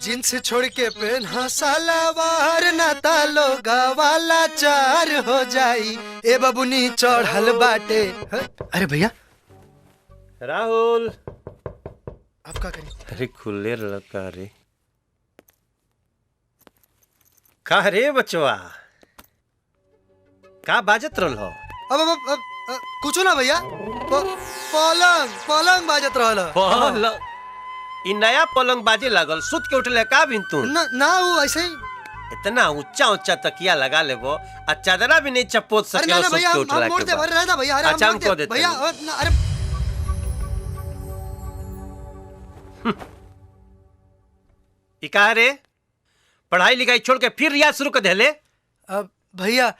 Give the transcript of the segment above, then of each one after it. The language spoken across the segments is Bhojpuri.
जींस छोड़ के पहना सलवार ना तालो गवाला चार हो जाई ए बबुनी चढ़ल बाटे। अरे भैया राहुल, आप क्या करें? अरे खुले लड़का रे, का रे बचवा, का बाजत रहल हो? अब कुछ ना भैया, पलंग पलंग बाजत रहल। पलंग? इ नया पलंग बाजे लागल, सुत के उठले का बिन तू? ना वो ऐसे ही। इतना ऊंचा ऊंचा तकिया लगा लेबो आ चादरा भी नहीं चपोत सके हो सुत के उठला के बाद। भैया अच्छा हमको देते भैया। अरे इका रे, पढ़ाई लिखाई छोड़ के फिर रियाज शुरू कर देले? भैया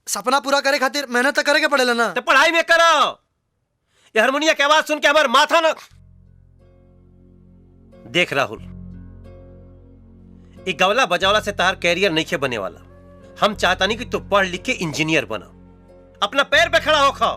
सपना पूरा करे खातिर मेहनत तो करे के पड़ेला ना। तो पढ़ाई में करो। ये हारमोनिया की आवाज सुन के हमार माथा न देख राहुल, ये गवला बजावला से तार कैरियर नहीं खे बने वाला। हम चाहता नहीं कि तू पढ़ लिख के इंजीनियर बना, अपना पैर पे खड़ा हो खा,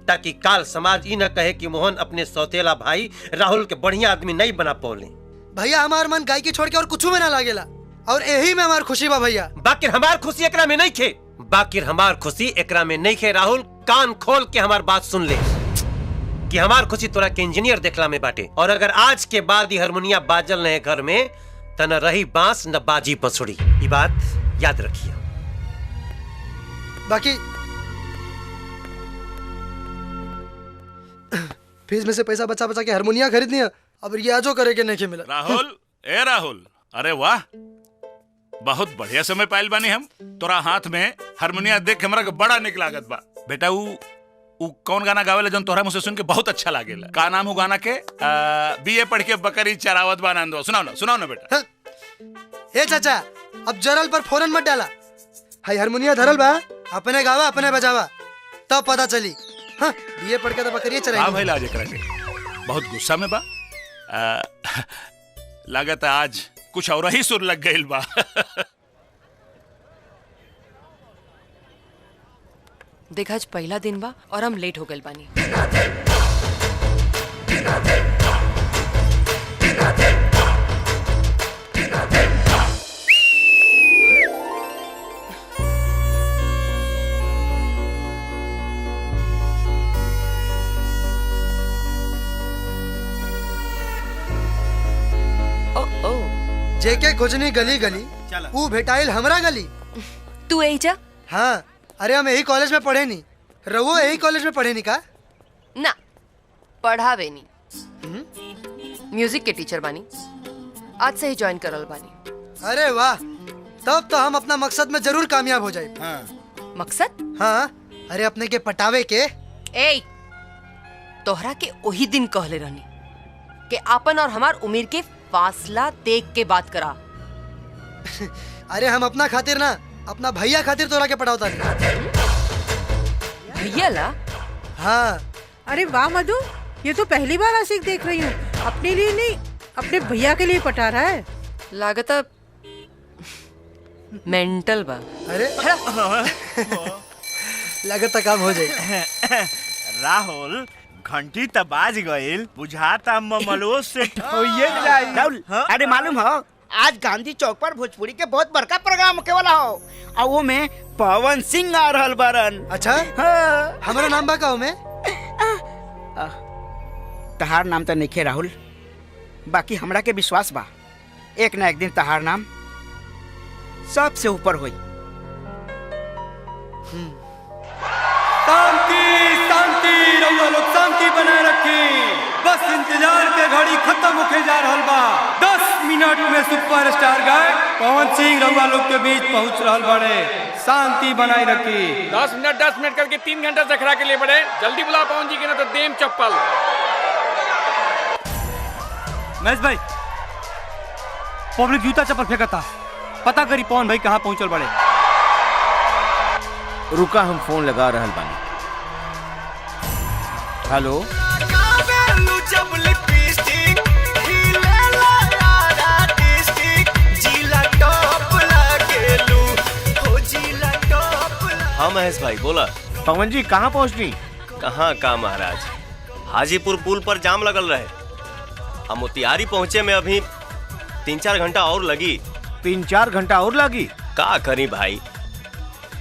ताकि काल समाज ये न कहे कि मोहन अपने सौतेला भाई राहुल के बढ़िया आदमी नहीं बना पौले। भैया हमार मन गायकी छोड़ के और कुछ में ना लागेला, और यही में हमार खुशी बा भैया। बाकिर हमार खुशी एकरा में नहीं खे, बाकिर हमार खुशी एकरा में नहीं खे। राहुल कान खोल के हमार बात सुन ले कि हमार खुशी तोरा के इंजीनियर देखला में बाटे, और अगर आज के बाद ये हारमोनिया बाजल नहीं घर में त न रही बांस न बाजी बंसुरी। ये बात याद रखिए। बाकी फीस में से पैसा बचा बचा के हारमोनिया खरीदनी है, अब रियाजो करे के नहीं मिला। राहुल, ए राहुल, अरे वाह, बहुत बढ़िया समय पाइल बानी हम। तोरा हाथ में हारमोनिया देख के हमरा के बड़ा निक लागत बा। बेटा उ कौन गाना गावेला जौन तोहरा मुझसे सुन के बहुत अच्छा लागेला? का नाम हो गाना के? बीए पढ़ के बकरी चरावत बा नंदो। सुनाओ ना बेटा। ए चाचा, अब जरल पर फोरन मत डाला। हाय हारमोनिया धरल बा, अपने गावा अपने बजावा, तब पता चली। हाँ, बीए पढ़ के तो बकरी चराई। हां भाई, लाज करा के बहुत गुस्सा में बा। लागत आज कुछ और ही सुर लग गइल बा। देख आज पहला दिन बा और हम लेट हो गइल बानी। जेके खोजनी गली गली ऊ भेटाइल हमरा गली। तू एजा? हाँ, अरे हम यही कॉलेज में पढ़े नहीं। रवो यही कॉलेज में पढ़े नहीं का? ना, पढ़ावे नहीं। म्यूजिक के टीचर बानी, आज से ही ज्वाइन करल बानी। अरे वाह, तब तो हम अपना मकसद में जरूर कामयाब हो जाए। हाँ। मकसद? हाँ, अरे अपने के पटावे के। ए, तोहरा के वही दिन कहले रहनी कि आपन और हमार उम्र के फासला देख के बात करा। अरे हम अपना खातिर ना, अपना भैया खातिर तोरा के पटावता नहीं। भैया ला? हाँ। अरे वाह मधु, ये तो पहली बार आशिक देख रही हूँ। अपने लिए नहीं, अपने भैया के लिए पटा रहा है। लागता मेंटल बा। अरे लगता काम हो जाए। राहुल, घंटी त बाज गइल, बुझाता ममलो से ठोइये जाई। राहुल, अरे मालूम हो आज गांधी चौक पर भोजपुरी के बहुत बड़का प्रोग्राम होके वाला हो, और वो में पवन सिंह आ रहल बारन। अच्छा? हाँ। हमारा नाम बा का में? तहार नाम तो नहीं राहुल, बाकी हमरा के विश्वास बा एक ना एक दिन तहार नाम सबसे ऊपर होई। शांति शांति, रउआ लोग शांति बनाए रखी। बस इंतजार के घड़ी खत्म होके जा रहल बा। 10 मिनट में सुपरस्टार गायक पवन सिंह रउआ लोग के बीच पहुंच रहल बड़े। शांति बनाए रखी। 10 मिनट करके 3 घंटा से खड़ा के लिए बड़े। जल्दी बुला पवन जी के, ना तो देम चप्पल। महेश भाई, पब्लिक जूता चप्पल फेंकता, पता करी पवन भाई कहाँ पहुंचल बड़े। रुका, हम फोन लगा रहल बानी। हेलो, हाँ महेश भाई बोला। पवन जी कहाँ पहुँचनी? कहाँ का महाराज, हाजीपुर पुल पर जाम लगल रहे। हम मोतिहारी पहुंचे में अभी 3-4 घंटा और लगी। 3-4 घंटा और लगी? का करी भाई,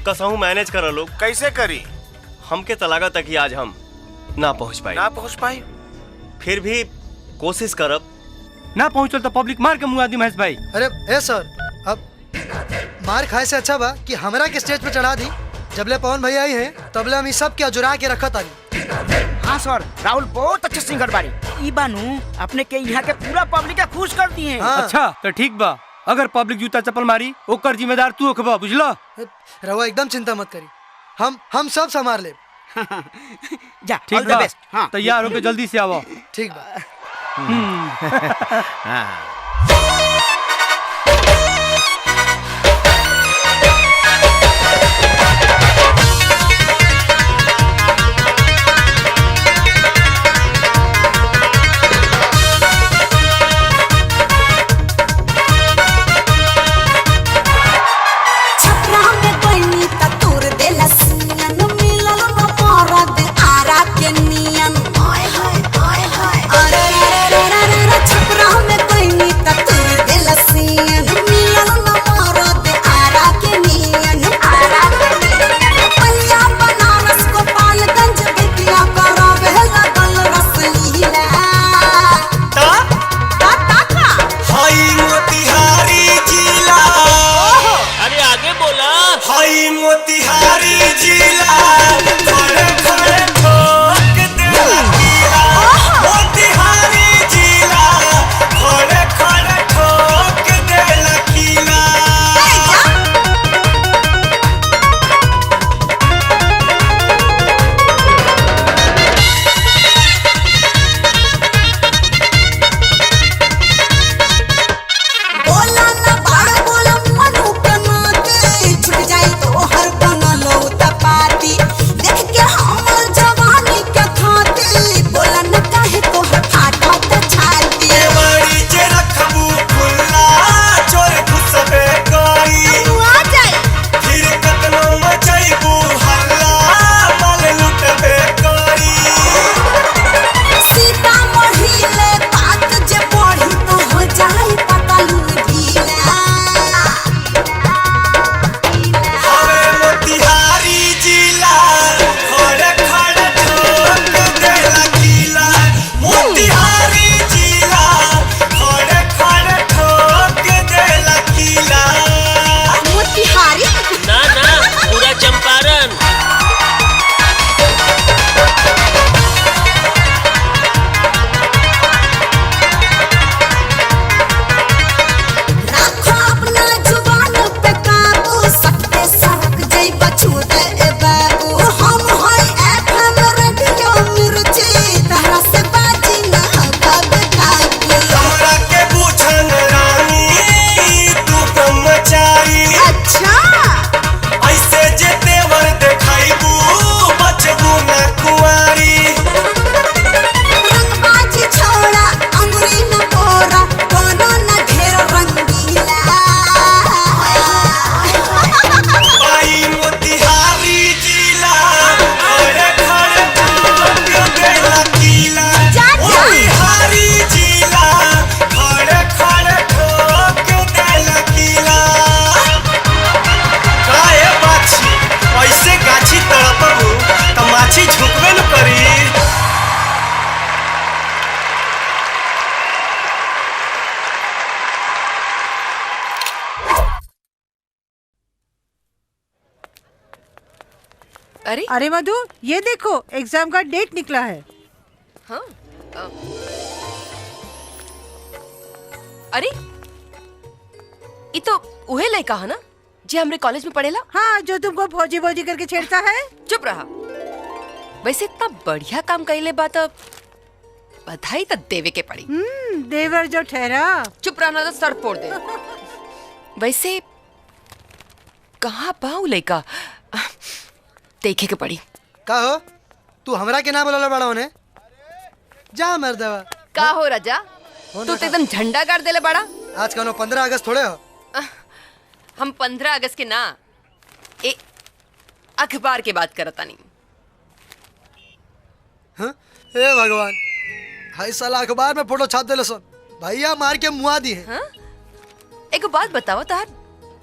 कसहूं मैनेज कर लो। कैसे करी? हमके तलागा तक ही आज हम ना पहुंच पाई। फिर भी कोशिश करब। ना पहुंचल तो पब्लिक मार के मुआ दी महेश भाई। अरे ए सर, अब मार खाए से अच्छा बा कि हमरा के स्टेज पे चढ़ा दी। जबले पवन भैया आई हैं तबले हम सब के जुरा के रखत आनी। हाँ सर, राहुल बहुत अच्छे सिंगर बारी। ई बानू अपने के यहाँ के पूरा पब्लिक के खुश कर दिए। हाँ। अच्छा तो ठीक बा, अगर पब्लिक जूता चप्पल मारी ओकर जिम्मेदार तू होखबा, बुझला? रवा एकदम चिंता मत करी, हम सब संभाल ले। जा, ठीक ऑल द बा, बेस्ट। हाँ, तैयार होके जल्दी से आवो। ठीक बा। अरे मधु, ये देखो एग्जाम का डेट निकला है। हाँ? अरे ये तो उहे लड़का है ना जी हमरे कॉलेज में पढ़ेला? हाँ, जो तुमको फौजी फौजी करके छेड़ता है। चुप रहा। वैसे इतना बढ़िया काम कइले बात, बधाई तो देवे के पड़ी। देवर जो ठहरा। चुप रहना तो सर फोड़ दे। वैसे कहाँ पाऊ लड़का, देखे के पड़ी। का हो तू हमरा के ना बोलला बड़ा होने? जा मर्दवा। का हो राजा, तू तो एकदम झंडा गाड़ देले बड़ा। आज कौनो 15 अगस्त थोड़े हो। हम 15 अगस्त के ना अखबार के बात करता नहीं। हाँ? हे भगवान, हाय साला अखबार में फोटो छाप देले सन भैया मार के मुआ दी है। हाँ? एक बात बताओ तार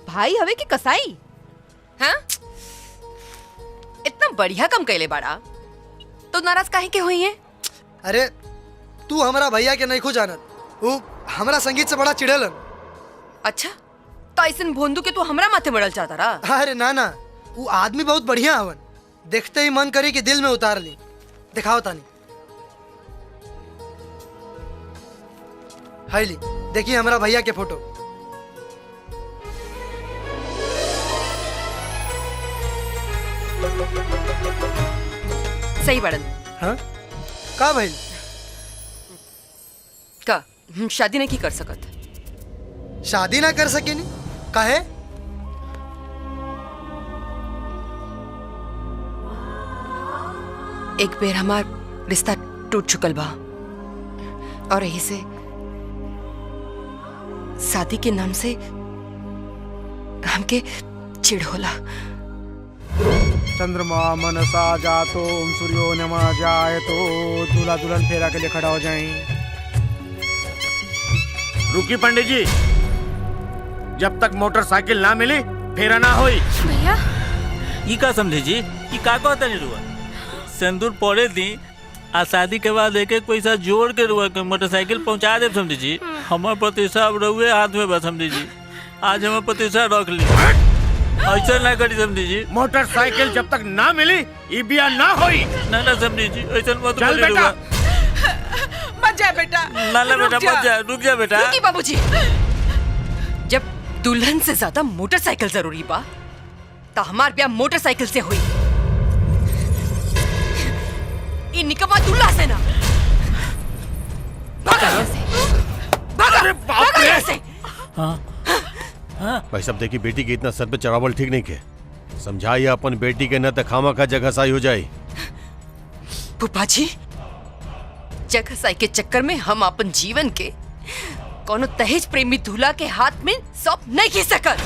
भाई हवे की कसाई? हाँ? इतना बढ़िया कम कैले बाड़ा तो नाराज काहे के हुई है? अरे तू हमारा भैया के नहीं खो जानत, वो हमारा संगीत से बड़ा चिढ़ेलन। अच्छा तो ऐसन भोंदू के तू हमरा माथे मरल चाहता रहा? अरे ना ना, वो आदमी बहुत बढ़िया हवन, देखते ही मन करी कि दिल में उतार ली। दिखाओ तानी। हाय ली देखिए हमारा भैया के फोटो। सही बड़न। हाँ का भाई का हम शादी नहीं की कर सकत? शादी ना कर सके नी काहे? एक बेर हमार रिश्ता टूट चुकल बा और यही से शादी के नाम से हमके चिढ़ होला। चंद्रमा मनसा जातो ओम सूर्यो नमः जायतो, दूल्हा दुल्हन फेरा के लिए खड़ा हो जाएं। रुकी पंडित जी, जब तक मोटरसाइकिल ना मिली फेरा ना होई। भैया ई का समझे जी? ई का कहता नहीं रुआ? सिंदूर पड़े दी आ शादी के बाद एक एक पैसा जोड़ के रुआ के मोटरसाइकिल पहुंचा दे समझे जी। हमार प्रतिष्ठा अब रहुए हाथ में बस समझे जी। आज हमें प्रतिष्ठा रख ली, ऐसा ना करी समझे जी। मोटरसाइकिल जब तक ना मिली ई बिया ना होई। ना ना समझे जी, ऐसा मत चल करी बेटा। रुआ। मत जा बेटा। ना ना बेटा मत जा, रुक जा बेटा। रुकी बाबूजी। जब दुल्हन से ज्यादा मोटरसाइकिल जरूरी बा तो हमार ब्याह मोटरसाइकिल से हुई, ये निकम्मा दूल्हा से ना। भागा यहाँ से, भागा, भागा यहाँ से। भाई साहब देखिए बेटी के इतना सर पे चढ़ावल ठीक नहीं के, समझाइए अपन बेटी के न तो खामा का जगह साई हो जाए। पुप्पा जी जगह साई के चक्कर में हम अपन जीवन के कोनो दहेज प्रेमी दूल्हा के हाथ में सौंप नहीं खी सकत।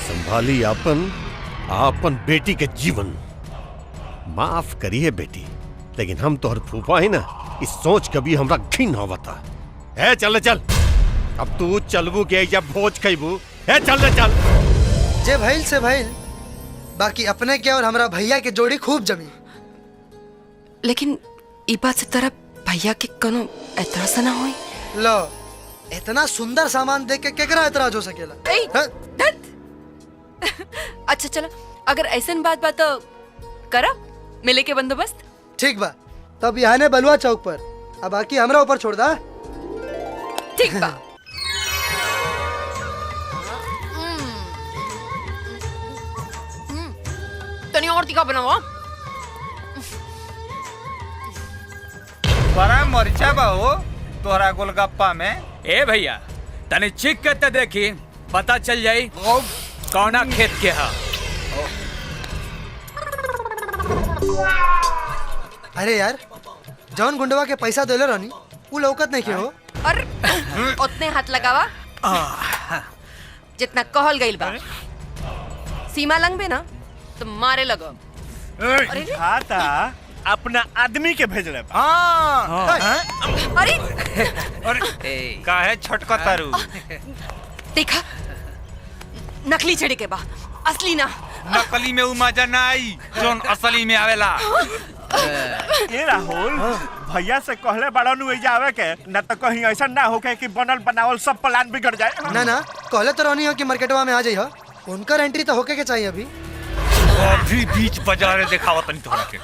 संभाली अपन बेटी के जीवन। माफ करिए बेटी, लेकिन हम तोहर फूफा है ना, इस सोच कभी हमरा घिन होवता है। चल चल, अब तू चलबू के जब भोज खइबू है। चल चल। जे भइल से भइल, बाकी अपने के और हमारा भैया के जोड़ी खूब जमी। लेकिन ई बात से तरफ भैया के कोनो एतराज ना होई। लो इतना सुंदर सामान देख के केकरा एतराज हो सकेला? अच्छा चलो, अगर ऐसन बात बा तो करा मिले के बंदोबस्त। ठीक बा, तब यहाँ ने बलुआ चौक पर, अब बाकी हमरा ऊपर छोड़ दा। ठीक बा। तनी और तीखा बनावा। बड़ा मरचा बा हो तोरा गोलगप्पा में। ए भैया तनी चिक के ते देखी, पता चल जाई कौना खेत के हा। अरे यार, जौन गुंडवा के पैसा देले रहनी वो लौकत नहीं के हो। और उतने हाथ लगावा जितना कहल गइल बा। सीमा लंघबे ना तो मारे लगो। अरे खाता अपना आदमी के भेज रहे। अरे काहे छोटका तारू? देखा नकली छड़ी के बा, असली ना। नकली में मजा ना आई जोन असली में आवेला। ये राहुल भैया से कहले बड़ा नु आवे के, न तो कहीं ऐसा ना होके कि बनल बनावल सब प्लान बिगड़ जाए। ना ना, कहले तो रहनी हो कि मार्केटवा में आ जाइए, उनका एंट्री तो होके के चाहिए अभी। अभी बीच बाजार दिखावा तनी तोरा के।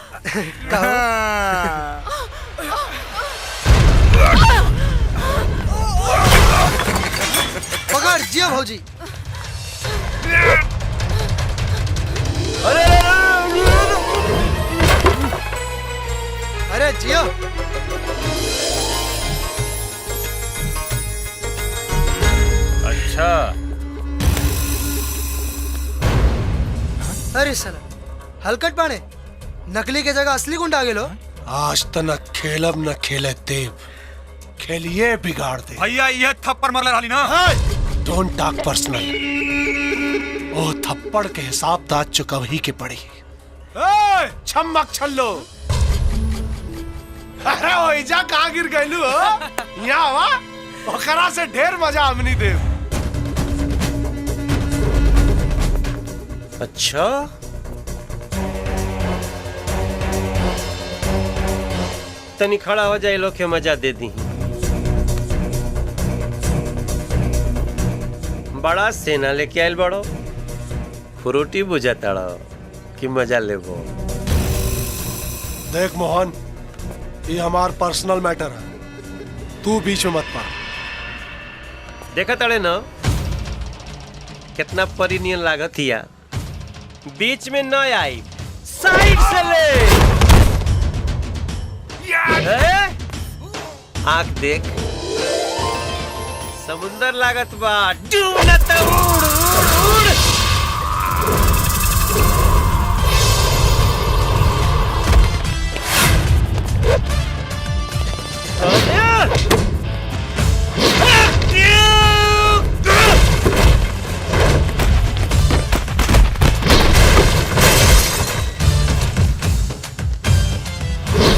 पकड़ जियो भौजी। अरे जियो। अच्छा अरे साला हलकट बाणे, नकली के जगह असली गुंडा आ गेलो। आज तो न खेलब न खेले देव, खेलिए बिगाड़ दे। भैया ये थप्पड़ मारले रहली ना। Don't talk personal. ओ थप्पड़ के हिसाब दाद चुकव ही के पड़ी। छम्मक छल्लो, अरे ओ ओइजा कहाँ गिर गइलू हो? यहाँ वा ओकरा से ढेर मजा हमनी दे। अच्छा तनी खड़ा हो जाए लोग के मजा दे दी। बड़ा सेना लेके आयल बड़ो फ्रूटी बुझाता कि मजा लेबो। देख मोहन, ये हमार पर्सनल मैटर है, तू बीच में मत पा। देखा तड़े न कितना परिनियन लागत हिया। बीच में न आई, साइड से ले। आंख देख, समुंदर लागत बा, डूब न त उड़ उड़ उड़।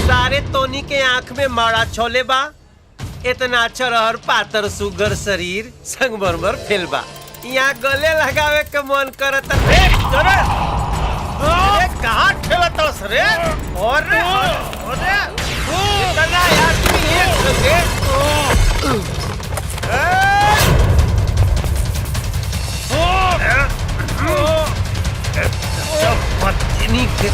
सारे तोनी के आंख में माड़ा छोले बा, इतना अच्छा रहर पातर सुगर शरीर संगमरमर फेल बा। यहाँ गले लगावे के मन करत रे। अरे कहाँ ठेलत रे? और इतना यार तू एक संगे पत्नी के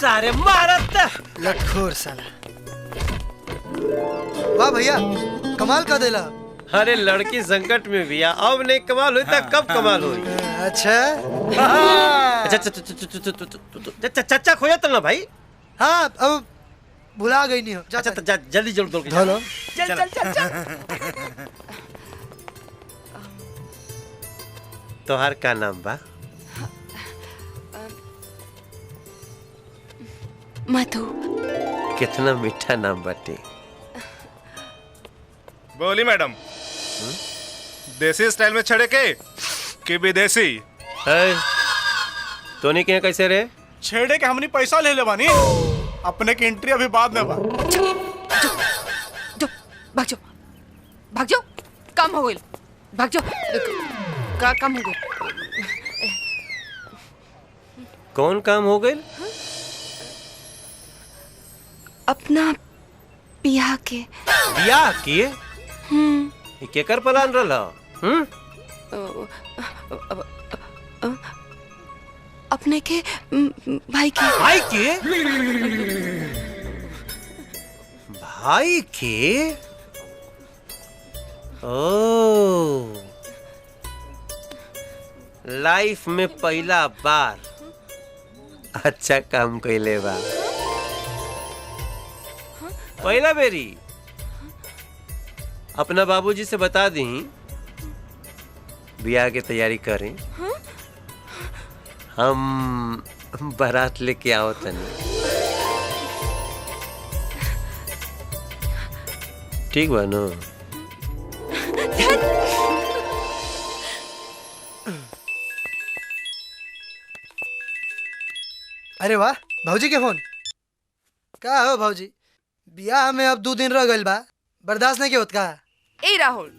सारे मारत लटखोर साला। वाह भैया, कमाल का देला। अरे लड़की संकट में भी आ, अब नहीं कमाल हुई तो कब कमाल हुई? अच्छा चचा खोया तो ना भाई। हाँ अब भुला गई नहीं हो। जल्दी जल्दी दौड़ के चलो चल चल चल। तोहार का नाम बा? मधु। कितना मीठा नाम बाटे। बोली मैडम, देसी स्टाइल में छड़े के कि विदेशी? तोनी के कैसे रे? छेड़े के हमनी पैसा ले ले बानी, अपने की एंट्री अभी बाद में बा। भाग जाओ, भाग जाओ, काम हो गई, भाग जाओ, काम हो गई। कौन काम हो गई? अपना बियाह के। बियाह किए? केकर प्लान रहला? अपने के भाई के। भाई के? भाई के? ओ, लाइफ में पहला बार अच्छा काम कैले बा। पहला बेरी अपना बाबूजी से बता दी ब्याह की तैयारी करें। हम बारात लेके आओ तनी। ठीक बा नो? अरे वाह, भाऊजी के फोन। का हो भाऊजी, बियाह में अब 2 दिन रह गइल बा, बर्दाश्त नहीं के होत का? ए राहुल,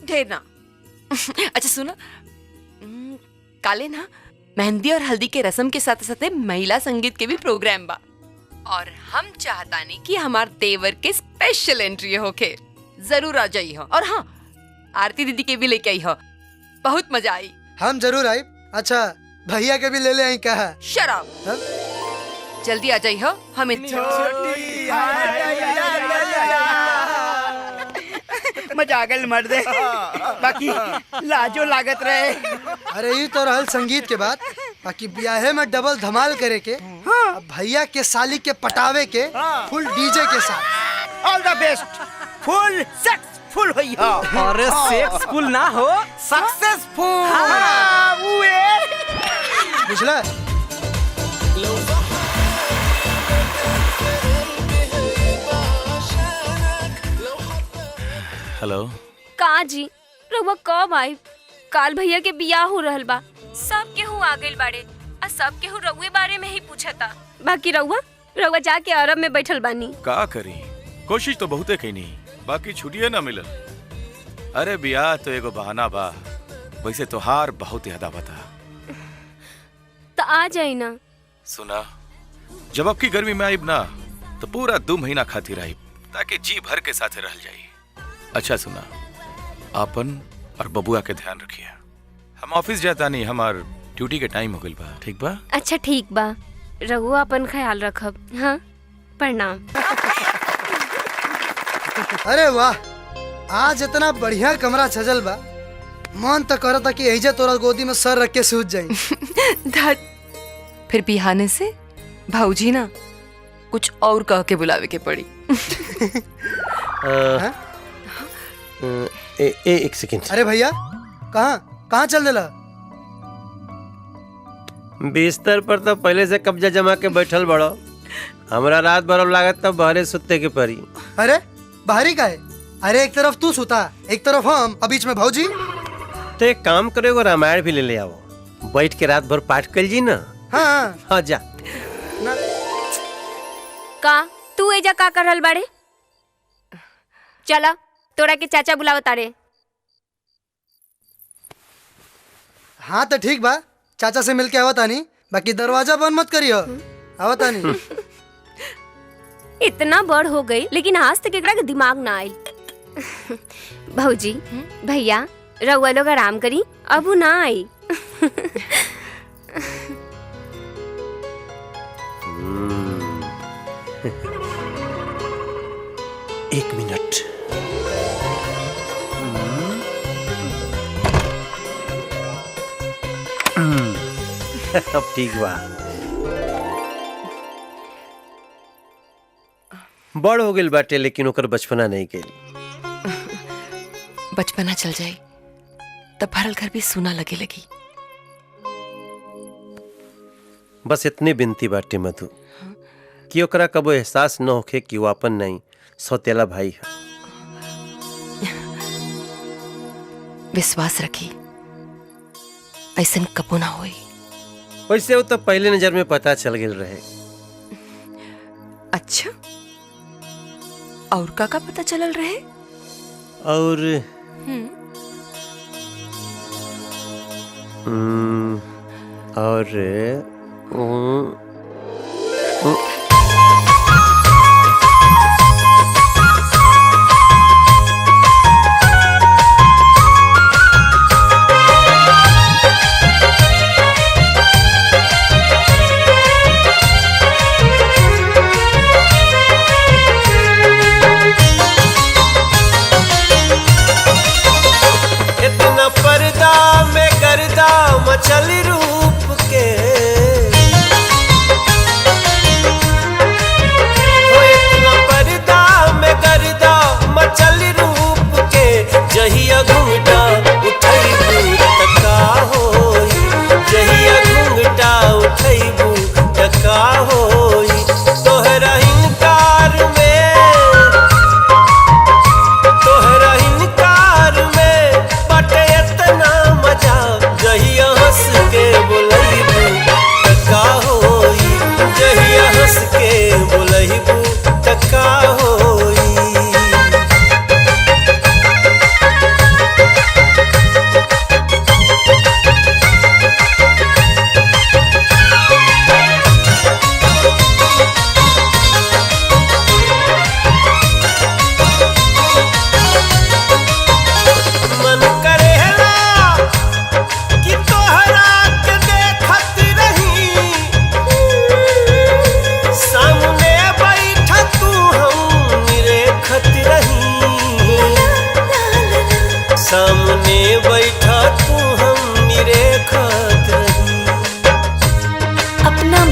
ढेर ना। अच्छा सुनो, काले ना मेहंदी और हल्दी के रस्म के साथ साथ महिला संगीत के भी प्रोग्राम बा, और हम चाहतानी कि हमार देवर के स्पेशल एंट्री होके। जरूर आ जाई हो। और हाँ, आरती दीदी के भी लेके आई हो, बहुत मजा आई। हम जरूर आई। अच्छा, भैया के भी ले ले आई कहा? शराब। जल्दी आ जाई हो, हम मजा आ गल मर्दे, बाकी लाजो लागत रहे। अरे ये तो रहल संगीत के बाद, बाकी ब्याहे में डबल धमाल करे के। अब भैया के साली के पटावे के फुल डीजे के साथ। ऑल द बेस्ट, फुल सक्सेसफुल होई हो। अरे सेक्सफुल ना हो, सक्सेसफुल। हाँ, बुझला? हेलो। का जी, रउआ कब आई? काल भैया के बियाह हो रहल बा, सब केहू आ गइल बाड़े, आ सब केहू रउए बारे में ही पूछता। बाकी रउआ जाके अरब में बैठल बानी। का करी, कोशिश तो बहुते कईनी, बाकी छुट्टिए ना मिलल। अरे बियाह तो एगो बहाना बा, वैसे तोहार बहुत याद आवता। तो आ जाई ना। सुना, जब अब की गर्मी में आईब ना तो पूरा 2 महीना खातिर आईब, ताकि जी भर के साथे रह जाई। अच्छा सुना, आपन और बबुआ के ध्यान रखिए। हम ऑफिस जाता नहीं, हमार ड्यूटी के टाइम हो गइल बा। ठीक बा? अच्छा ठीक बा, रउआ अपन ख्याल रखब। हाँ, प्रणाम। अरे वाह, आज इतना बढ़िया कमरा सजल बा, मन तो करता कि एहिजे तोरा गोदी में सर रख के सूत जाई। फिर बिहाने से भाऊजी ना कुछ और कह के बुलावे के पड़ी। एक सेकंड। अरे भैया, कहाँ चल देला? बिस्तर पर तो पहले से कब्जा जमा के बैठल बड़ो, हमरा रात भर लागत तब बहरे सुते के परी। अरे बाहरी का है? अरे एक तरफ तू सुता, एक तरफ हम, और बीच में भौजी। तो एक काम करो, एगो रामायण भी ले ले आओ, बैठ के रात भर पाठ कर जी ना। हाँ जा। का तू एजा का कर रहल बाड़े? चला, तोरा के चाचा बुलावता रे। हाँ तो ठीक बा, चाचा से मिलके आवता नहीं, बाकी दरवाजा बंद मत करियो। आवता नहीं। इतना बड़ हो गई, लेकिन आज तक एकरा के दिमाग ना आइल। भौजी, भैया, रउआ लोग आराम करी, अब ना आई। 1 मिनट। अब ठीक बा। बड़ हो गइल बाटे, लेकिन ओकर बचपना नहीं गइल। बचपना चल जाए तब भरल घर भी सुना लगे लगी। बस इतने बिनती बाटे मधु, कि ओकरा कबो एहसास न होखे कि वो अपन नहीं सौतेला भाई है। विश्वास रखी, ऐसा कबो ना होई। वैसे वो तो पहले नजर में पता चल गया रहे। अच्छा, और का पता चलल रहे? और इतना पर्दा में गर्दा मचल रूप के,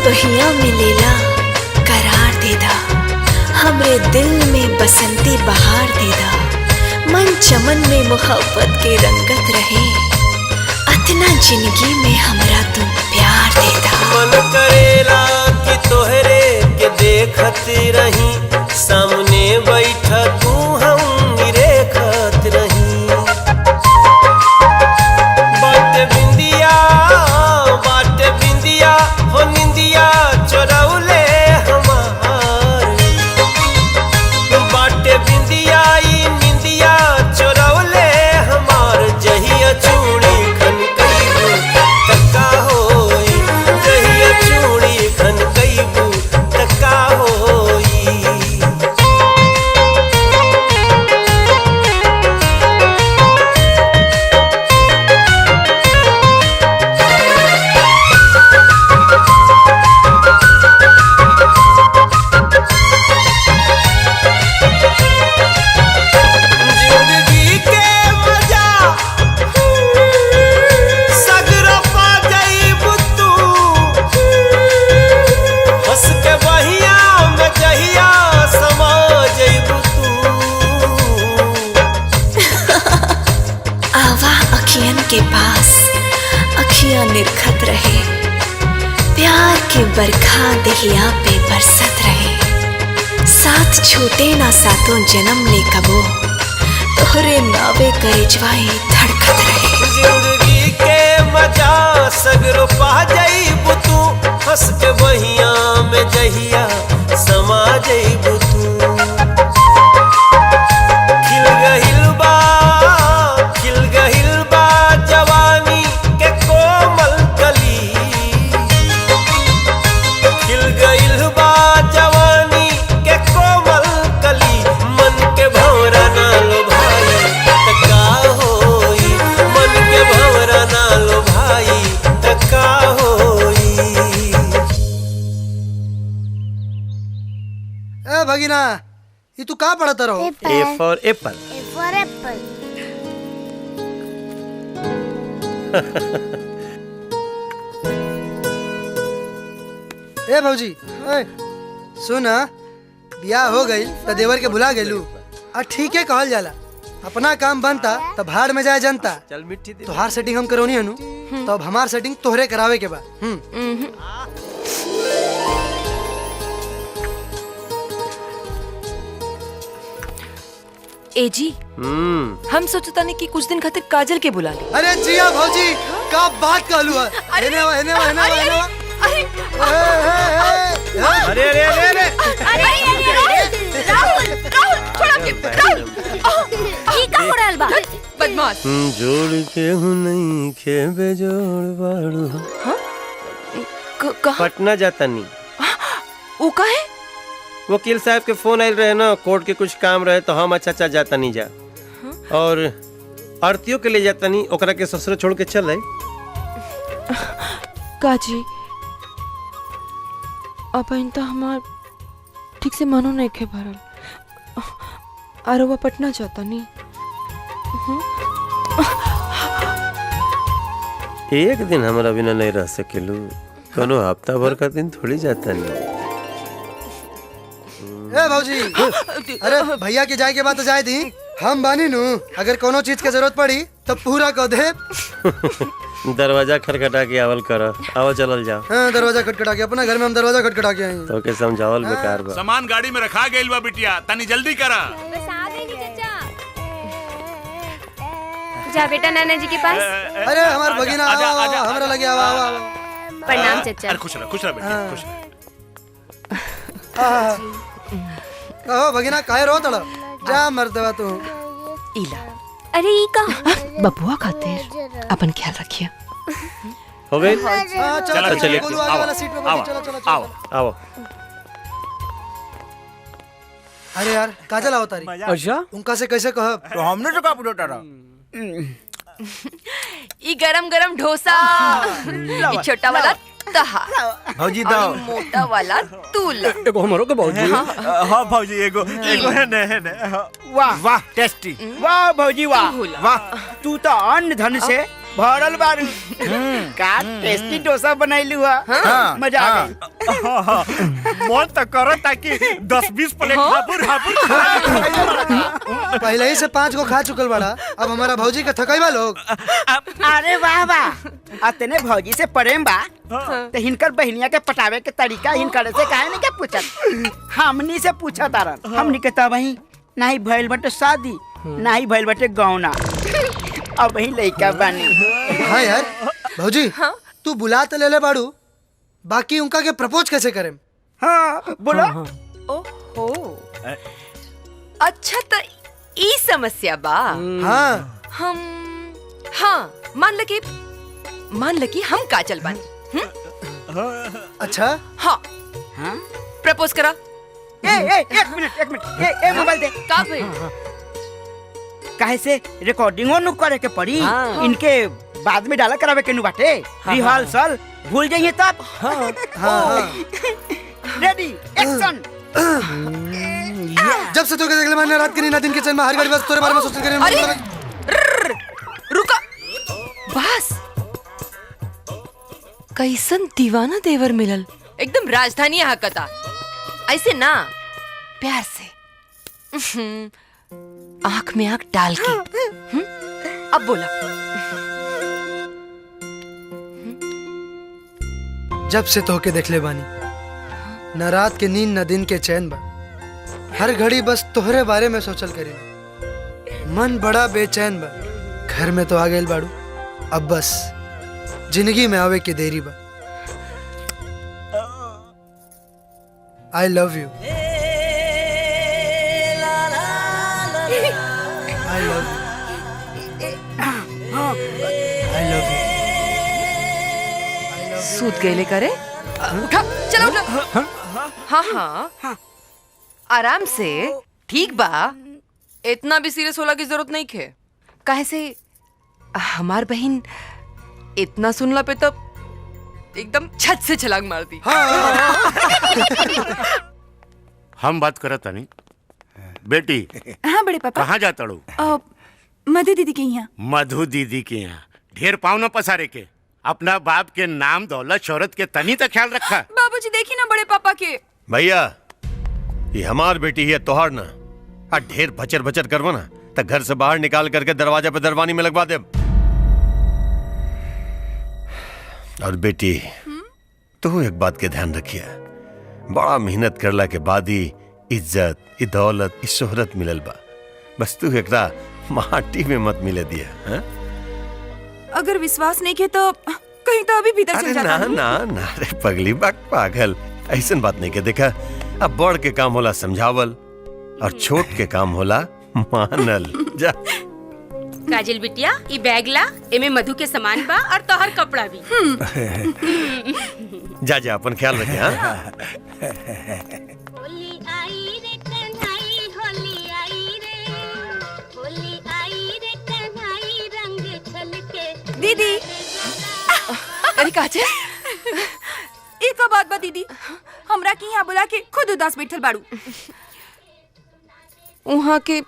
बहिया में लेला करार देदा, हमरे दिल में बसंती बहार देदा, मन चमन में मोहब्बत के रंगत रहे, अतना जिंदगी में हमरा तुम प्यार देदा। मन करेला कि तोहरे के देखत रही, सामने बैठा तू हम निरेखत रही। बाटे बिंदिया हो निंदिया चोरौले हमार, बाटे बिंदिया ई निंदिया चोरौले हमार। जहिया चूड़ी खन कईबू तक्का होई, जहिया चूड़ी खन कईबू तक्का होई। जिंदगी के मजा सगरो पा जाइबू तू, हंस के बहिया में जहिया समा जाइबू आवा अखियन के पास अखियां निरखत रहे, प्यार के बरखा दहिया पे बरसत रहे, साथ छूटे ना सातों जन्म ले कबो, तोहरे नावे करेजवाई धड़कत रहे। जिंदगी के मजा सगरो पा जाइबू तू, हंस के बहिया में जहिया समा जाइबू तू। खिल गहिल बा जवानी के कोमल कली, खिल गइल बा जवानी के कोमल कली। मन के भंवरा ना लो भाई तका होई, मन के भंवरा ना लो भाई तका होई। ए भगिना, ये तू कहाँ पढ़ता रहो? A for Apple. ए भौजी, सुन, बियाह हो गई तो देवर के भुला गेलू। ठीक है कहल जाला, अपना काम बनता तो भाड़ में जाए जनता। चल मिट्टी दे। तोहार सेटिंग हम करोनी हनु, तो अब हमार सेटिंग तोहरे करावे के बा। ए जी, हम सोचता नहीं कि कुछ दिन खातिर काजल के बुला ले। अरे जिया भौजी, का बात कहलू है। हेने वा, हेने वा, हेने वा, हेने वा। अरे अरे अरे ई का हो रहल बा? बदमाश। जोड़ के हूँ नहीं खे बेजोड़ बाड़ू। पटना जाता नहीं। वो का है? वकील साहब के फोन आयल रहे ना, कोर्ट के कुछ काम रहे तो हम अच्छा जाता नहीं जा, और आरतियों के ले जाता नहीं, ओकरा के ससुर छोड़ के चल काजी, अब तो हमार ठीक से मनो नहीं खे भरल, आरोवा पटना जाता नहीं। एक दिन हमारा बिना नहीं रह सकेलू, कोनो हफ्ता भर का दिन थोड़ी जाता नहीं। ए भौजी, अरे भैया के जाए के बाद तो जाए दी, हम बानी नु, अगर कोनो चीज के जरूरत पड़ी तो पूरा कह दे। दरवाजा खटखटा के आवल कर, आओ चलल जाओ। हाँ, दरवाजा खटखटा के, अपना घर में हम दरवाजा खटखटा के आई। तो के समझावल बेकार बा। सामान गाड़ी में रखा गइल बा बिटिया, तनी जल्दी करा। जा बेटा नाना जी के पास। अरे हमार भगिना, हमरा लगे आवा आवा। प्रणाम चाचा। अरे खुश रह बेटी, खुश रह। कहो भगिना, काहे रो तड़ा? जा मर्दवा तू। इला। अरे ई का बबुआ खातिर अपन ख्याल रखिए। हो गई? चलो चलिए, बोलो आगे वाला सीट पे बैठो, चलो चलो आओ आओ। अरे यार, काजल आओ तारी। अच्छा, उनका से कैसे कह? तो हमने तो का पूछा रहा। ई गरम गरम डोसा, ई छोटा वाला तहा, भौजी और दाओ, ई मोटा वाला तूला। एगो हमरो के भौजी। हां भौजी, एगो है ने। वाह वाह, टेस्टी। वाह भौजी वाह वाह, तू तो अन्न धन से भरल बारू। का टेस्टी डोसा बनैलू है, मजा आ गई। मन तो करो ताकि 10-20 प्लेट हापुर पहले ही से 5 को खा चुकल बड़ा, अब हमारा भौजी का थकाईबा लोग। अरे वाह वाह, अतने भौजी से प्रेम बा तो हिनकर बहनिया के पटावे के तरीका हिनकर से काहे नहीं के पूछत? हमनी से पूछा तारन, हमनी के तब वही नहीं भइल बटे शादी, नहीं भइल बटे गौना, अब वही लइका बानी। हाँ यार भौजी, तू बुला तो ले ले बाड़ू, बाकी उनका के प्रपोज कैसे करें? हाँ बोलो। ओहो, अच्छा तो ई समस्या बा। हाँ हाँ मान ल कि हम काजल बानी। अच्छा हाँ प्रपोज करा। एक मिनट, मोबाइल दे। का भाई? काहे से रिकॉर्डिंगो नु करे के पड़ी, इनके बाद में डाला करावे के नु बाटे, रिहर्सल भूल जाइए तब। Ready action. जब से तो के देख ले मैंने रात के नींद दिन के चैन में हर घड़ी बस तोरे बारे में सोचते करे। रुका बस, कैसन दीवाना देवर मिलल, एकदम राजधानी हकता। ऐसे ना, प्यार से आंख में आंख डाल के। अब बोला। जब से तो के देख ले बानी, न रात के नींद न दिन के चैन बा, हर घड़ी बस तोहरे बारे में सोचल करे, मन बड़ा बेचैन बा। घर में तो आ गए बाड़ू, अब बस जिंदगी में आवे की देरी बा। I love you. I love you. I love you. सूत गए करे? उठा, चलो उठा। हाँ आराम से, ठीक बा, इतना भी सीरियस होला की जरूरत नहीं है। काहे से हमार बहन इतना सुनला पे तो एकदम छत से छलांग मार दी। हम बात करत नहीं बेटी। हाँ बड़े पापा। कहाँ जाता रू? मधु दीदी के यहाँ। मधु दीदी के यहाँ ढेर पाँव न पसारे के, अपना बाप के नाम दौलत शोहरत के तनी तक ख्याल रखा। बाबूजी देखी ना बड़े पापा के। भैया ये हमार बेटी है, तोहार ना। ढेर भचर भचर करवा ना तो घर से बाहर निकाल करके दरवाजा पे दरवानी में लगवा दे। और बेटी तू एक बात के ध्यान रखिए, बड़ा मेहनत करला के बाद ही इज्जत, ई दौलत, ई शोहरत मिलल बा। बस तू एकरा माटी में मत मिले दिया। हा? अगर विश्वास नहीं के तो कहीं तो अभी भीतर चल जाता। ना रे पगली, बात पागल, ऐसन बात नहीं के। देखा, अब बड़ के काम होला समझावल और छोट के काम होला मानल। जा काजल बिटिया, ई बैग ला, एमे मधु के सामान बा और तोहर कपड़ा भी। जा अपन ख्याल रखे। हाँ दीदी। अरे काजल, एक बात बा दीदी, हमरा के यहाँ बुला के खुद उदास बैठल बाड़ू। वहाँ के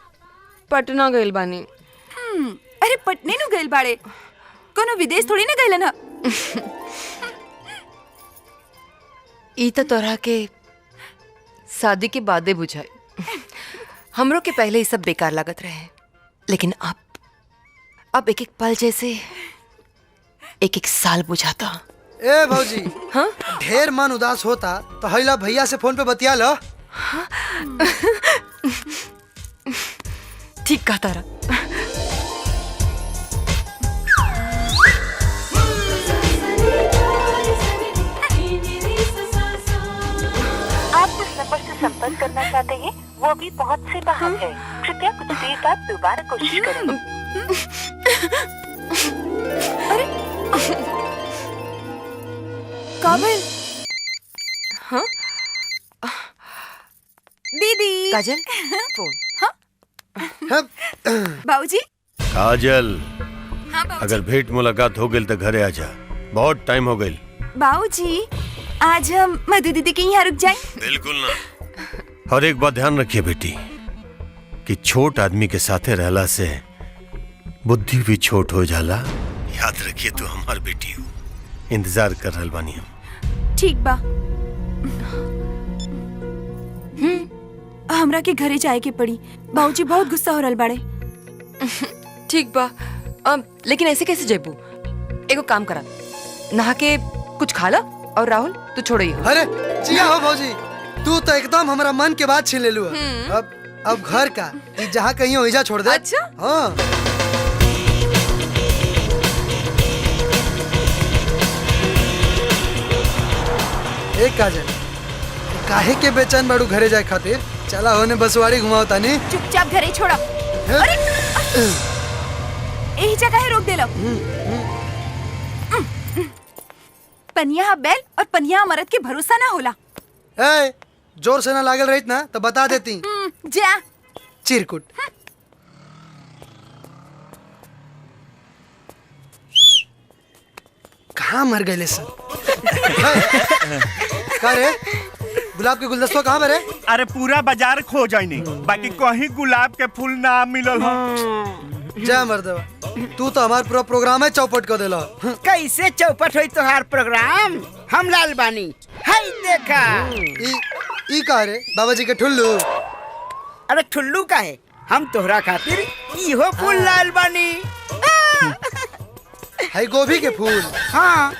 पटना गइल बानी। अरे पटने नु गइल बाड़े, कोनो विदेश थोड़ी ना गइलन ह। ई तो तोरा के शादी के बादे बुझाए, हमरो के पहले ही सब बेकार लागत रहे, लेकिन अब एक एक पल जैसे एक एक साल बुझाता। ए भौजी, हाँ? ढेर मन उदास होता तो हैला भैया से फोन पे बतिया लो। ठीक कहा तारा। आप जिस नंबर से संपर्क करना चाहते हैं वो भी पहुंच से बाहर है, कृपया कुछ देर बाद दोबारा कोशिश करें। काबिल। हाँ? दीदी। काजल, फोन। हाँ? बाबूजी। काजल, हाँ बाबूजी। अगर भेंट मुलाकात हो गई तो घरे आ जा, बहुत टाइम हो गई। बाबूजी, आज हम मधु दीदी के यहाँ रुक जाएं? बिल्कुल ना। और एक बात ध्यान रखिए बेटी, कि छोट आदमी के साथे रहला से बुद्धि भी छोट हो जाला। याद रखिए, तू हमार बेटी हो, इंतजार कर रहल बानी हम। ठीक बा। हमरा के घरे जाए के पड़ी। बाबूजी बहुत गुस्सा हो रहल बाड़े। ठीक बा, लेकिन ऐसे कैसे जेबू? एगो काम करा, नहा के कुछ खा ला और राहुल तू छोड़ो ये। अरे जिया हो भौजी, तू तो एकदम हमारा मन के बात छीन ले लू। अब घर का जहाँ कहीं हो छोड़ दे। अच्छा हाँ। एक काजल, काहे के बेचैन बाड़ू घरे जाए खातिर? चला होने बसवाड़ी घुमाओ तानी। चुपचाप घरे छोड़ा। अरे यही जगह है, रोक दे लो। पनिया बैल और पनिया मरद के भरोसा ना होला। ए, जोर से ना लागल रहित ना तो बता देती। जा चिरकुट। कहाँ मर गए सब? का रे? गुलाब के गुलदस्ता कहाँ मरे? अरे पूरा बाजार खो जाइनी, बाकी कहीं गुलाब के फूल ना मिलल हो। जय मर्दवा, तू तो हमार पूरा प्रोग्राम है चौपट कर देला। कैसे चौपट हुई तोहार प्रोग्राम? हम लाल बानी। हाय देखा। ई का रे? बाबाजी के ठुल्लू। अरे ठुल्लू का है? हम तोहरा खातिर इहो फूल लाल बानी। है गोभी के फूल। हाँ,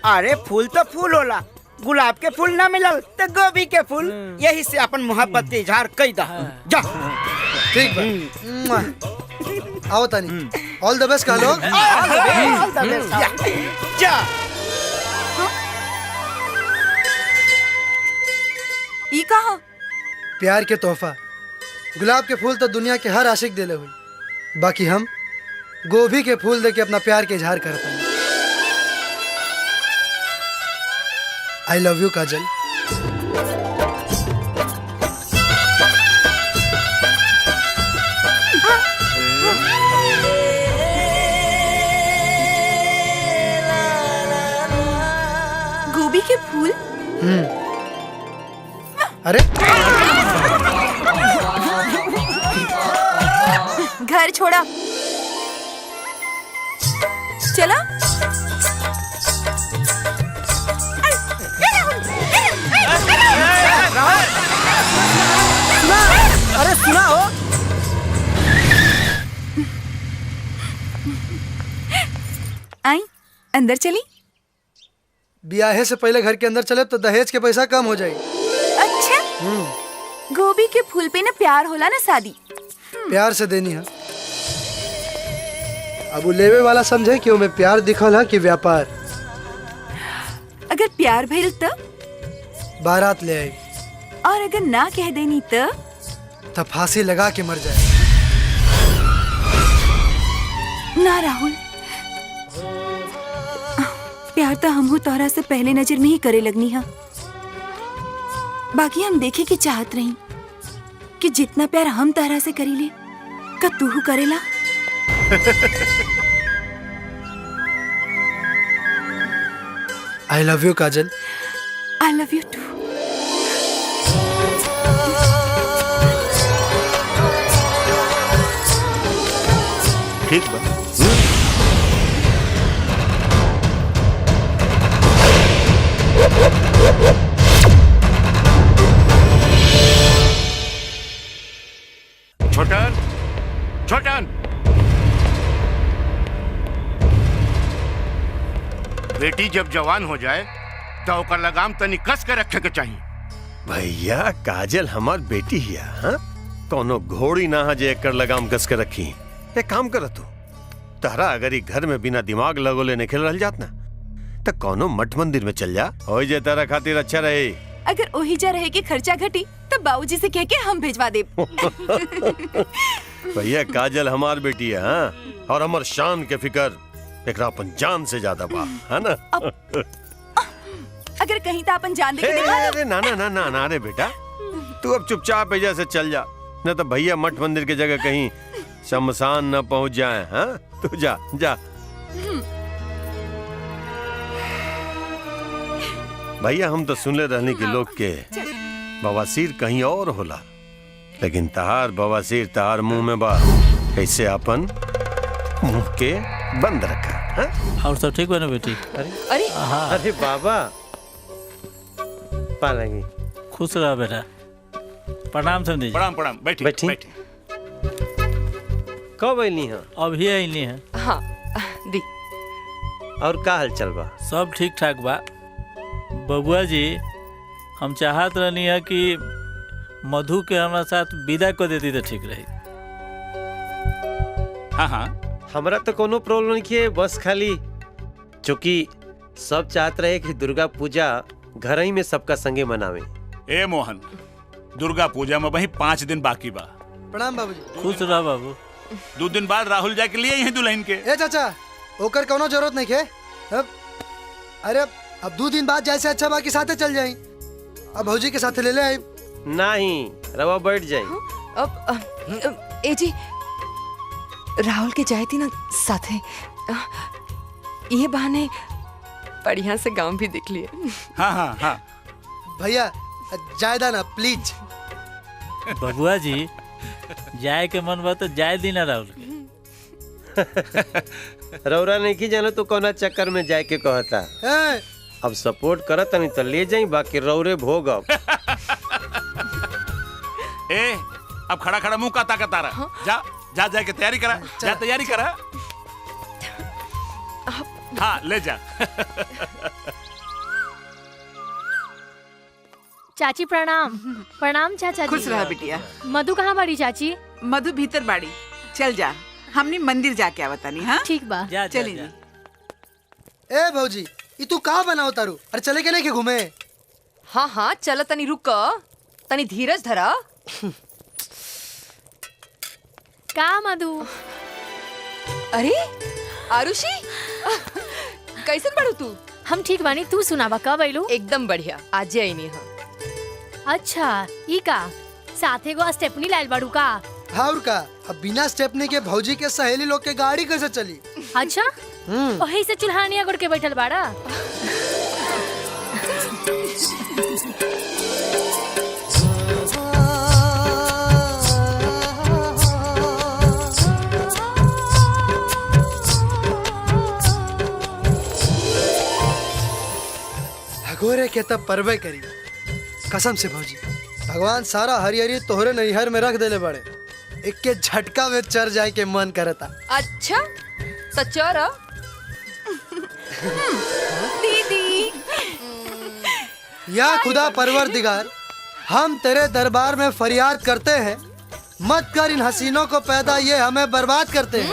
अरे फूल तो फूल होला, गुलाब के फूल ना मिलल तो गोभी के फूल। यही से अपन मोहब्बत के इजहार कई दा। जा। ठीक बा। आओ तानी। ऑल द बेस्ट का लोग। ऑल द बेस्ट। जा। ई कहा? प्यार के तोहफा। गुलाब के फूल तो दुनिया के हर आशिक देले हुई, बाकी हम गोभी के फूल दे के अपना प्यार के इजहार करता है। आई लव यू काजल। गोभी के फूल? अरे घर छोड़ा। चला। अरे सुना हो। आई अंदर चली। ब्याहे से पहले घर के अंदर चले तो दहेज के पैसा कम हो जाए। अच्छा, गोभी के फूल पे ना प्यार होला ना शादी। प्यार से देनी है। अब वो लेवे वाला समझे कि मैं प्यार दिखल है कि व्यापार। अगर प्यार भइल तो बारात ले आई, और अगर ना कह देनी तो फांसी लगा के मर जाए। ना राहुल, प्यार तो हमहू तोहरा से पहले नजर में ही करे लगनी है। बाकी हम देखे की चाहत रही कि जितना प्यार हम तोहरा से करीले का तू करेला। I love you Kajal. I love you too. ठीक बा। छोटन, छोटन, बेटी जब जवान हो जाए तो ओकर लगाम तनी कस के रखे के चाहिए। भैया काजल हमार बेटी हिया। हाँ? कोनो घोड़ी ना है जे एकर लगाम कस के रखी। एक काम कर तू, तारा अगर ही घर में बिना दिमाग लगोले नहीं खेल रह जात ना तो कोनो मठ मंदिर में चल जा, हो जे तारा खातिर अच्छा रहे। अगर ओही जा रहे के खर्चा घटी तो बाबूजी से कह के हम भेजवा दे। भैया काजल हमार बेटी है। हाँ? और हमार शान के फिकर एकरा अपन जान से ज्यादा बा, है ना? अगर कहीं तो अपन जान दे के देखा। अरे ना ना ना ना ना रे बेटा, तू अब चुपचाप एजा से चल जा, न तो भैया मठ मंदिर की जगह कहीं शमशान न पहुंच जाए। हाँ? तू जा जा। भैया हम तो सुनले रहने के लोग के बवासीर कहीं और होला, लेकिन तहार बवासीर तहार मुंह में बा। कैसे अपन मुंह के बंद रखा। हाँ? और सब ठीक बने बेटी? अरे बाबा, कृपा लगी। खुश रह बेटा। प्रणाम समझी जी। प्रणाम प्रणाम। बैठी बैठी। कब अली हैं? अभी अली हैं। हाँ दी। और का हाल चल बा? सब ठीक ठाक बा। बबुआ जी हम चाहत रहनी है कि मधु के हमारे साथ विदा कर देती तो ठीक रही। हाँ हाँ हमरा तो कोनो प्रॉब्लम नहीं है, बस खाली चूंकि सब चाहत रहे कि दुर्गा पूजा घर ही में सबका संगे मनावे। ए मोहन, दुर्गा पूजा में वही 5 दिन बाकी बा। प्रणाम बाबूजी। खुश रह बाबू। 2 दिन बाद राहुल जाके लिए यही दुल्हन के। ए चाचा ओकर कोनो जरूरत नहीं है। अरे अब 2 दिन बाद जैसे अच्छा बाकी साथे चल जाई। अब भौजी के साथे ले ले आई। नहीं रवा बैठ जाई। अब ए जी राहुल के जाए थी ना साथे, ये बहाने बढ़िया से गांव भी देख लिए। हाँ हाँ हाँ भैया जायदा ना प्लीज। बबुआ जी जाए के मन बा तो जाए दी ना राहुल। रौरा नहीं की जानो तो कोना चक्कर में जाए के कहता। अब सपोर्ट करत नहीं तो ले जाई, बाकी रौरे भोग। ए अब खड़ा खड़ा मुंह का ताकत आ रहा। जा जा जाके तैयारी करा। जा तैयारी करा। हाँ ले जा। चाची प्रणाम। प्रणाम चाचा जी। खुश रह बिटिया। मधु कहाँ बाड़ी चाची? मधु भीतर बाड़ी। चल जा, हमने मंदिर जाके आवतानी। हाँ ठीक बा। चली जी। ए भौजी ई तू कहाँ बनाओ तारू? अरे चले के नहीं के घूमे? हाँ हाँ चल तनी रुक, तनी धीरज धरा। का मधु? अरे आरुषि कैसन बाड़ू तू? हम ठीक बानी, तू सुनावा कब आइलू? एकदम बढ़िया, आज आई नहीं हाँ। अच्छा ई का साथे गो स्टेपनी लाइल बाड़ू का? हाँ और का, अब बिना स्टेपनी के भौजी के सहेली लोग के गाड़ी कैसे चली? अच्छा वही से चुल्हानिया गुड़ के बैठल बाड़ा। भगोरे के तब परवे करी कसम से भौजी, भगवान सारा हरिहरी तोहरे नैहर में रख देले बड़े। एक के झटका में चर जाए के मन करता। अच्छा सच्चा रहा दीदी। या खुदा परवरदिगार, हम तेरे दरबार में फरियाद करते हैं, मत कर इन हसीनों को पैदा, ये हमें बर्बाद करते हैं।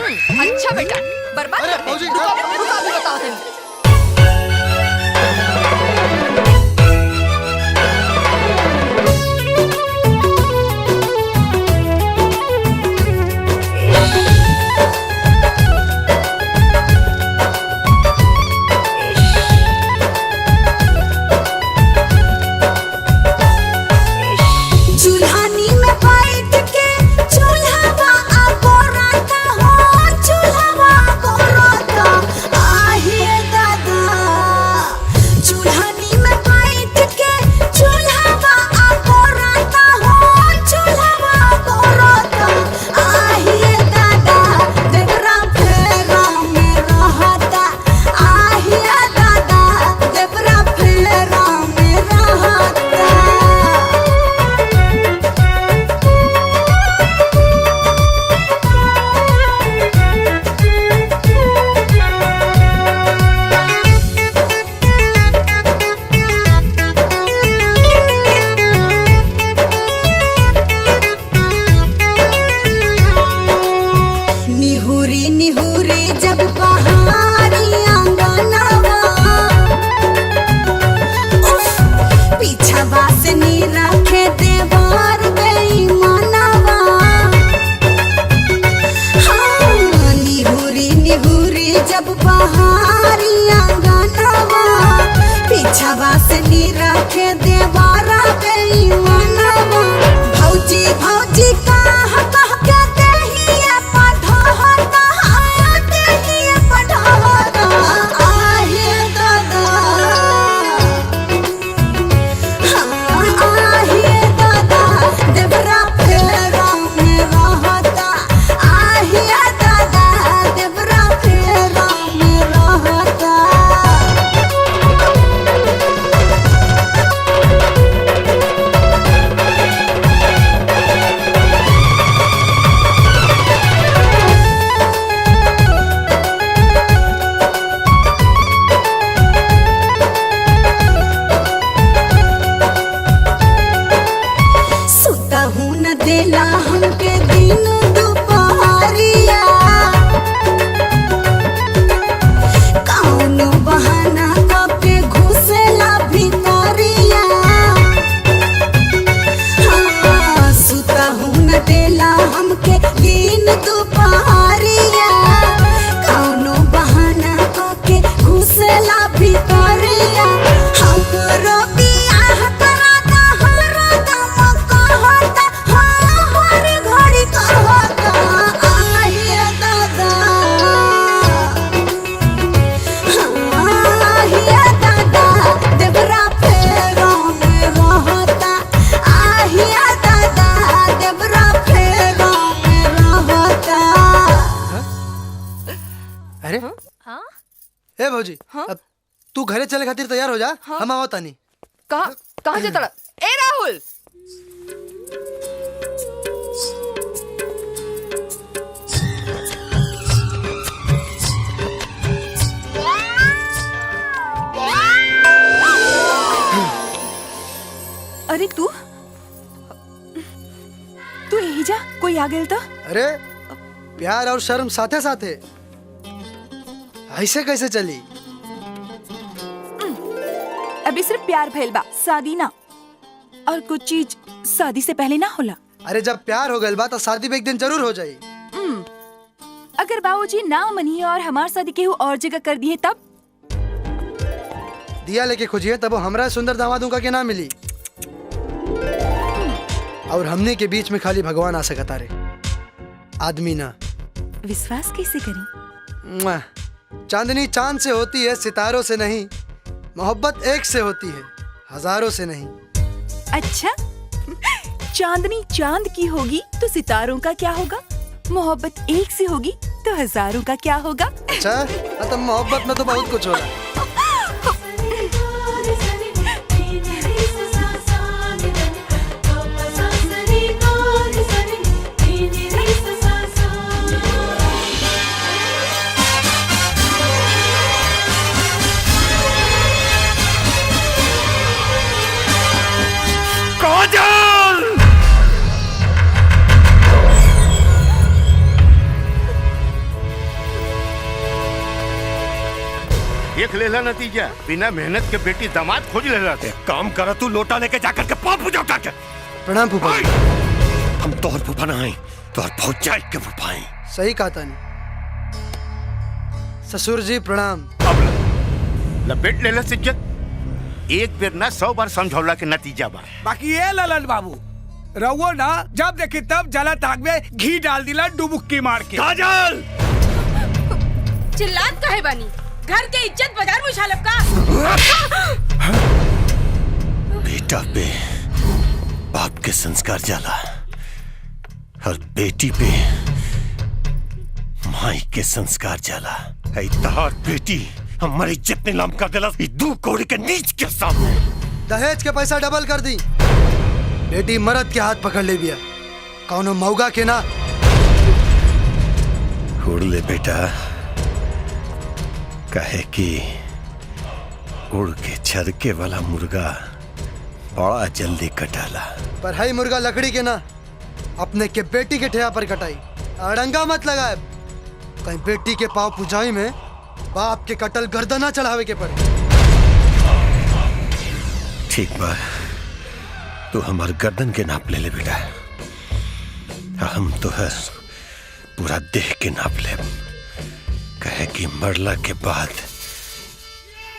अच्छा बेटा बर्बाद अरे करते हैं। भौजी, रुको, अभी बताओ तुम। चूल्हानी में बैठ के चूल्हावा आगोराता हो, चूल्हावा आगोराता आहे दादा। चूल्हानी में बैठ के चूल्हावा आगोराता हो, चूल्हावा आगोराता आहे दादा। देवरा फेरा में रहता आहे दादा, देवरा फेरा में रहता। निहुरी निहुरी जब बहारी आंगनवा, उफ, पीछवा से नी रखे देवार बेईमानवा। हाँ, निहुरी निहुरी जब बहारी आंगनवा, पीछवा से नी रखे देवारा बेईमानवा। भौजी भौजी कह कह के देहिया पढ़ता, देहिया पढ़ता आहे दादा। हाँ आहे दादा, देवरा फेरा में रहता आहे दादा, देवरा फेरा में रहता। बाबूजी अब तू घरे चले खातिर तैयार हो जा। हम आवत तानी। कहाँ जाता रहा? ए राहुल, अरे तू यही जा, कोई आ गेल तो? अरे प्यार और शर्म साथे साथे, ऐसे कैसे चली? अभी सिर्फ प्यार भइल बा, शादी ना। और कुछ चीज शादी से पहले ना होला। अरे जब प्यार हो गइल बा तो शादी भी एक दिन जरूर हो जाई। अगर बाबूजी ना मनिए और हमार शादी केहू और जगह कर दिए तब? दिया लेके खोजिए तब वो हमरा सुंदर दामादों का के ना मिली। और हमने के बीच में खाली भगवान आ सकता रे, आदमी ना। विश्वास कैसे करें? मुआ। चांदनी चांद से होती है, सितारों से नहीं। मोहब्बत एक से होती है, हजारों से नहीं। अच्छा, चांदनी चांद की होगी तो सितारों का क्या होगा? मोहब्बत एक से होगी तो हजारों का क्या होगा? अच्छा, तो मोहब्बत में तो बहुत कुछ होगा। देख लेला नतीजा, बिना मेहनत के बेटी दामाद खोज लेला। काम करा तू, लोटा लेके जाकर के पाप पूजा उठा के। प्रणाम फूफा। हम तोहर फूफा ना हैं, तोहर फौजाई के फूफा हैं। सही कहा तानी। ससुर जी प्रणाम। लपेट लेला इज्जत। एक बेर ना 100 बार समझौला के नतीजा बा। बाकी ये ललन बाबू रहुओ ना जब देखी तब जला ताक में घी डाल दिला डुबुक्की मार के। काजल! चिल्लात काहे बानी? घर के इज्जत बाजार में उछालब का? बेटा पे बाप के संस्कार जाला और बेटी पे माई के संस्कार जाला। ऐ तहार बेटी हमारी इज्जत नीलाम कर देला ई दू कौड़ी के नीच के सामने। दहेज के पैसा डबल कर दी। बेटी मर्द के हाथ पकड़ ले बिया, कौनो मौगा के ना। उड़ ले बेटा, कहे कि उड़ के छरके वाला मुर्गा बड़ा जल्दी कटाला। पर है मुर्गा लकड़ी के ना, अपने के बेटी के ठेया पर कटाई। अड़ंगा मत लगाए, कहीं बेटी के पाँव पुजाई में बाप के कटल गर्दना चढ़ावे के पड़े। ठीक बा, तू हमार गर्दन के नाप ले बेटा। हम तो है पूरा देह के नाप ले। कहे कि मरला के बाद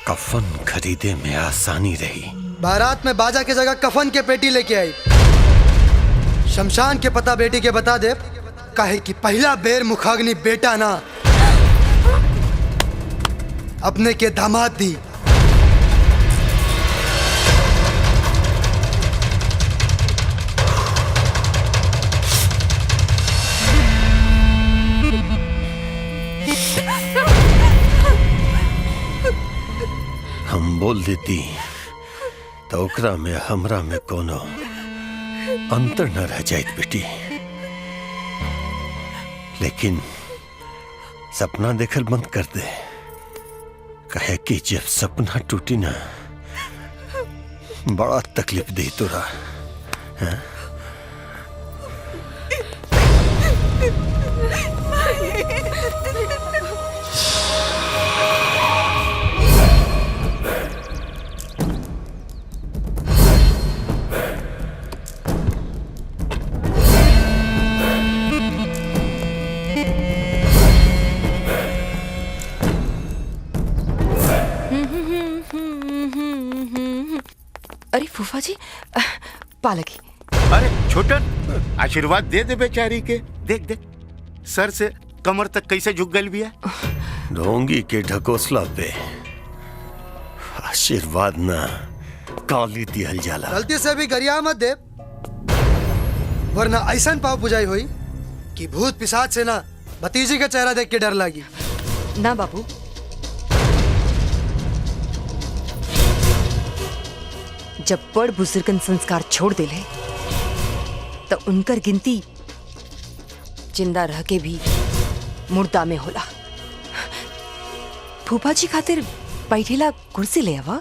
कफन खरीदे में आसानी रही। बारात में बाजा के जगह कफन के पेटी लेके आई। शमशान के पता बेटी के बता दे, कहे कि पहला बेर मुखाग्नि बेटा ना अपने के दामाद दी। हम बोल देती तो ओकरा में हमरा में कोनो अंतर न रह जाइत बेटी। लेकिन सपना देखल बंद कर दे। कहे कि जब सपना टूटी ना बड़ा तकलीफ दी तोरा। हाँ? अरे फूफा जी, पालकी। अरे छोटन, आशीर्वाद दे दे बेचारी के। देख देख सर से कमर तक कैसे झुक गई बिया। ढोंगी के ढकोसला पे आशीर्वाद ना काली दिहल जाला। गलती से भी गरिया मत दे, वरना ऐसा पाव पुजाई हुई कि भूत पिशाच से ना भतीजी का चेहरा देख के डर लगी। ना बाबू, जब बड़ बुजुर्गन संस्कार छोड़ दिले तो उनकर गिनती जिंदा रह के भी मुर्दा में होला। फूफा जी खातिर बैठेला कुर्सी ले आवा।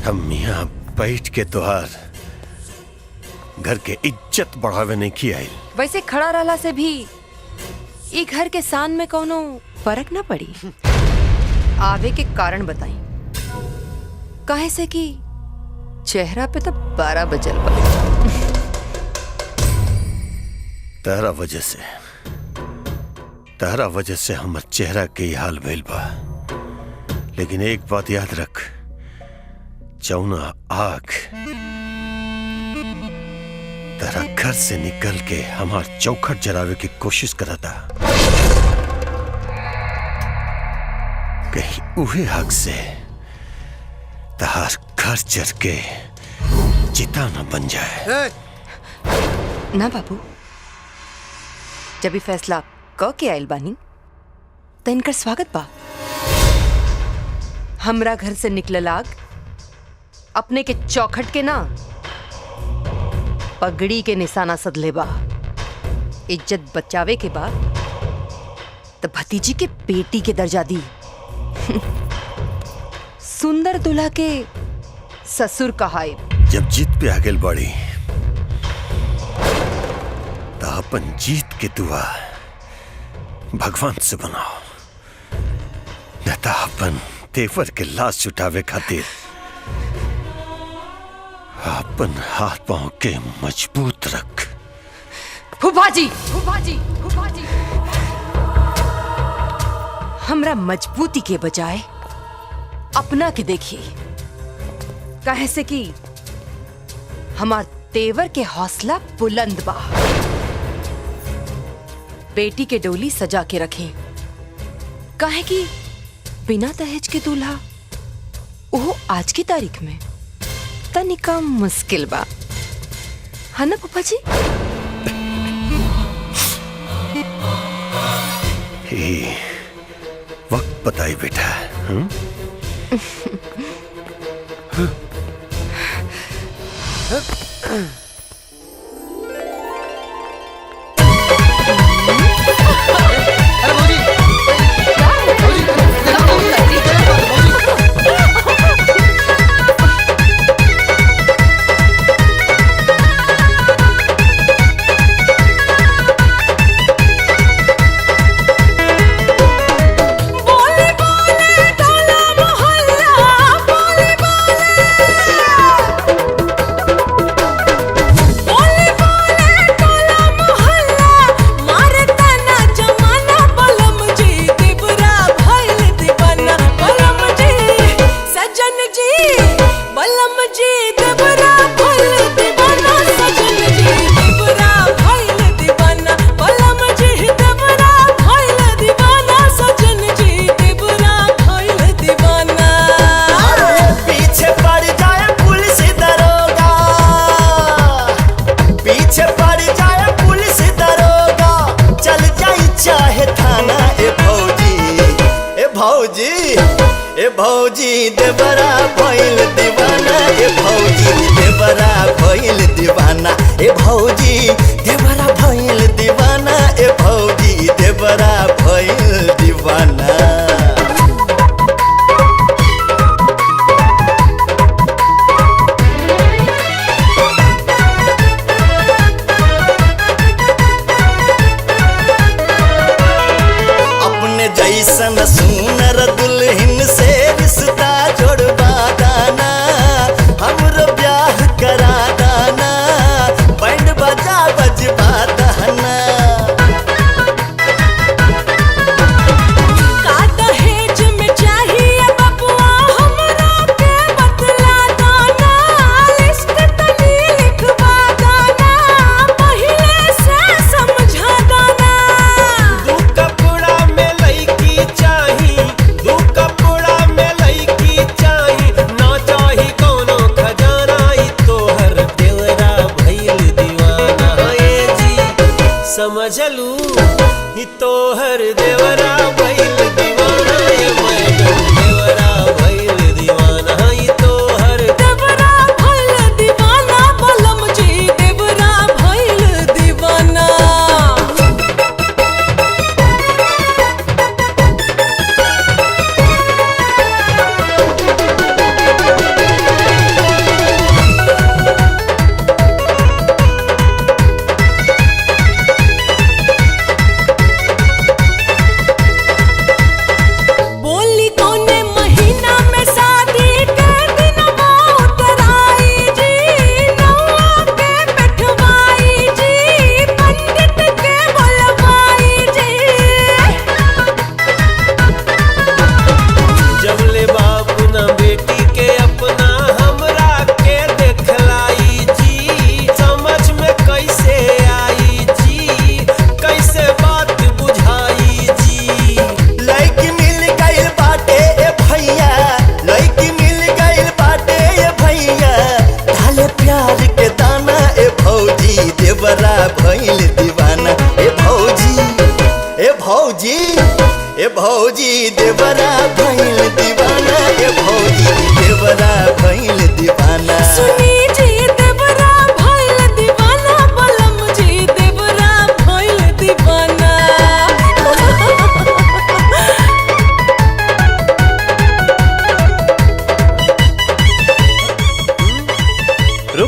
हम यहाँ बैठ के तोहार घर के इज्जत बढ़ावे नहीं की आई। वैसे खड़ा रहला से भी ई घर के शान में कोनो फर्क ना पड़ी। आवे के कारण बताई। काहे से कि चेहरा पे तो 12 बजल बा। तहरा वजह से हमर चेहरा के हाल भइल बा। लेकिन एक बात याद रख, जौना आग तेरा घर से निकल के हमार चौखट जलावे की कोशिश करता, कहीं उहे आग से तहार घर जर के चिता न बन जाए। ना बाबू, जब भी फैसला क के आयल बानी तो इनकर स्वागत बा। हमरा घर से निकलल आग अपने के चौखट के ना पगड़ी के निशाना सदले बा। इज्जत बचावे के बाद तो भतीजी के बेटी के दर्जा दी। सुंदर दुल्हा के ससुर कहाए। जब जीत पे आगे बढ़ी तो अपन जीत के दुआ भगवान से बनाओ, न तो अपन तेवर के लाश छुटावे खातिर अपन हाथ पांव के मजबूत रख। फूफा जी, हमरा मजबूती के बजाय अपना के देखिए। काहे से कि हमार तेवर के हौसला बुलंद बा। बेटी के डोली सजा के रखें। काहे कि बिना दहेज के दूल्हा वो आज की तारीख में तनिका मुश्किल बा, है ना पापा जी? वक्त बताई बेटा। भौजी देवरा भइल दीवाना, ए भौजी देवरा भइल दीवाना, ए भौजी देवरा भइल दीवाना, ए भौजी देवरा भइल दीवाना। अपने जैसन सुनर दुल्हन से रिश्ता जोड़वा दाना, हमरो ब्याह करा दाना, बैंड बजा बजवा दाना। का दहेज में चाहिए बबुआ हमरा के बतला दाना, लिस्ट तनी लिखवा दाना, पहिले से समझा दाना। दू कपड़ा में लईकी चाही, दू कपड़ा में लईकी चाही, ना चाही कोनो खजाना, ई तोहर देवरा भइल दीवाना। ए जी समझलू, ई तोहर देवरा भइल दीवाना, ए मैडम देवरा भइल दीवाना,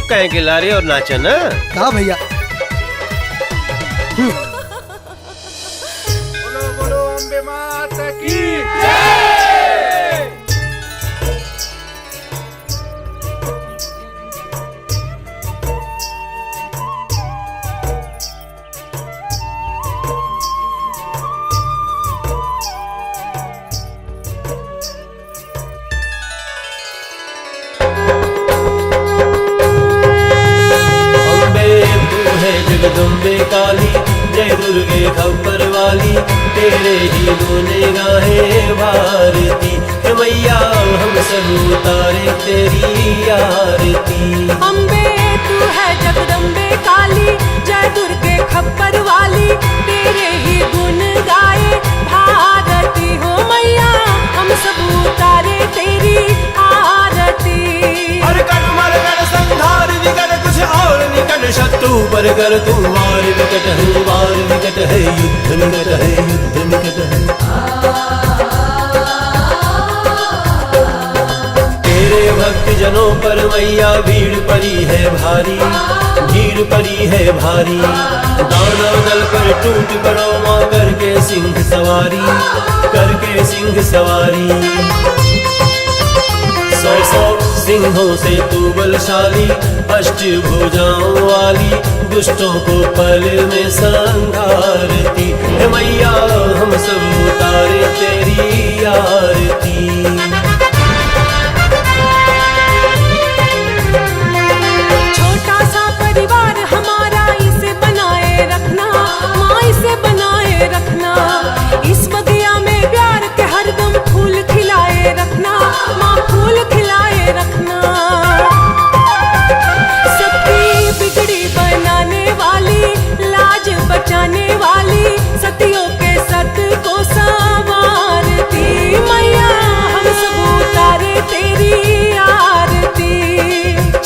चुप कहे गिलारे और नाचा ना। हाँ भैया। बोलो अम्बे माता की जगदम्बे काली जय दुर्गे खबर वाली तेरे ही गुने गाहे भारती हे मैया हम सब उतारे तेरी आरती। अम्बे तू है जगदम्बे काली जय दुर्गे खप्पर वाली तेरे ही गुण गाए भारती हो मैया हम सब उतारे तेरी आरती। हर कर मर कर संहार विकट कुछ और निकट शत्रु पर कर तू वार विकट है वार विकट है युद्ध निकट है युद्ध निकट है। तेरे भक्त जनों पर मैया भीड़ पड़ी है भारी भीड़ पड़ी है भारी दानव दल पर टूट पड़ो माँ करके सिंह सवारी करके सिंह सवारी। सौ सौ सिंहों से तू बलशाली अष्ट भुजाओं वाली दुष्टों को पल में संघारती हे मैया हम सब उतारे तेरी आरती। छोटा सा परिवार हमारा इसे बनाए रखना माँ इसे बनाए रखना इस बगिया में प्यार के हरदम फूल खिलाए रखना माँ फूल खिलाए रखना। सबकी बिगड़ी बनाने वाली लाज बचाने वाली सतियों के सत को संवारती मैया हम सब उतारे तेरी आरती।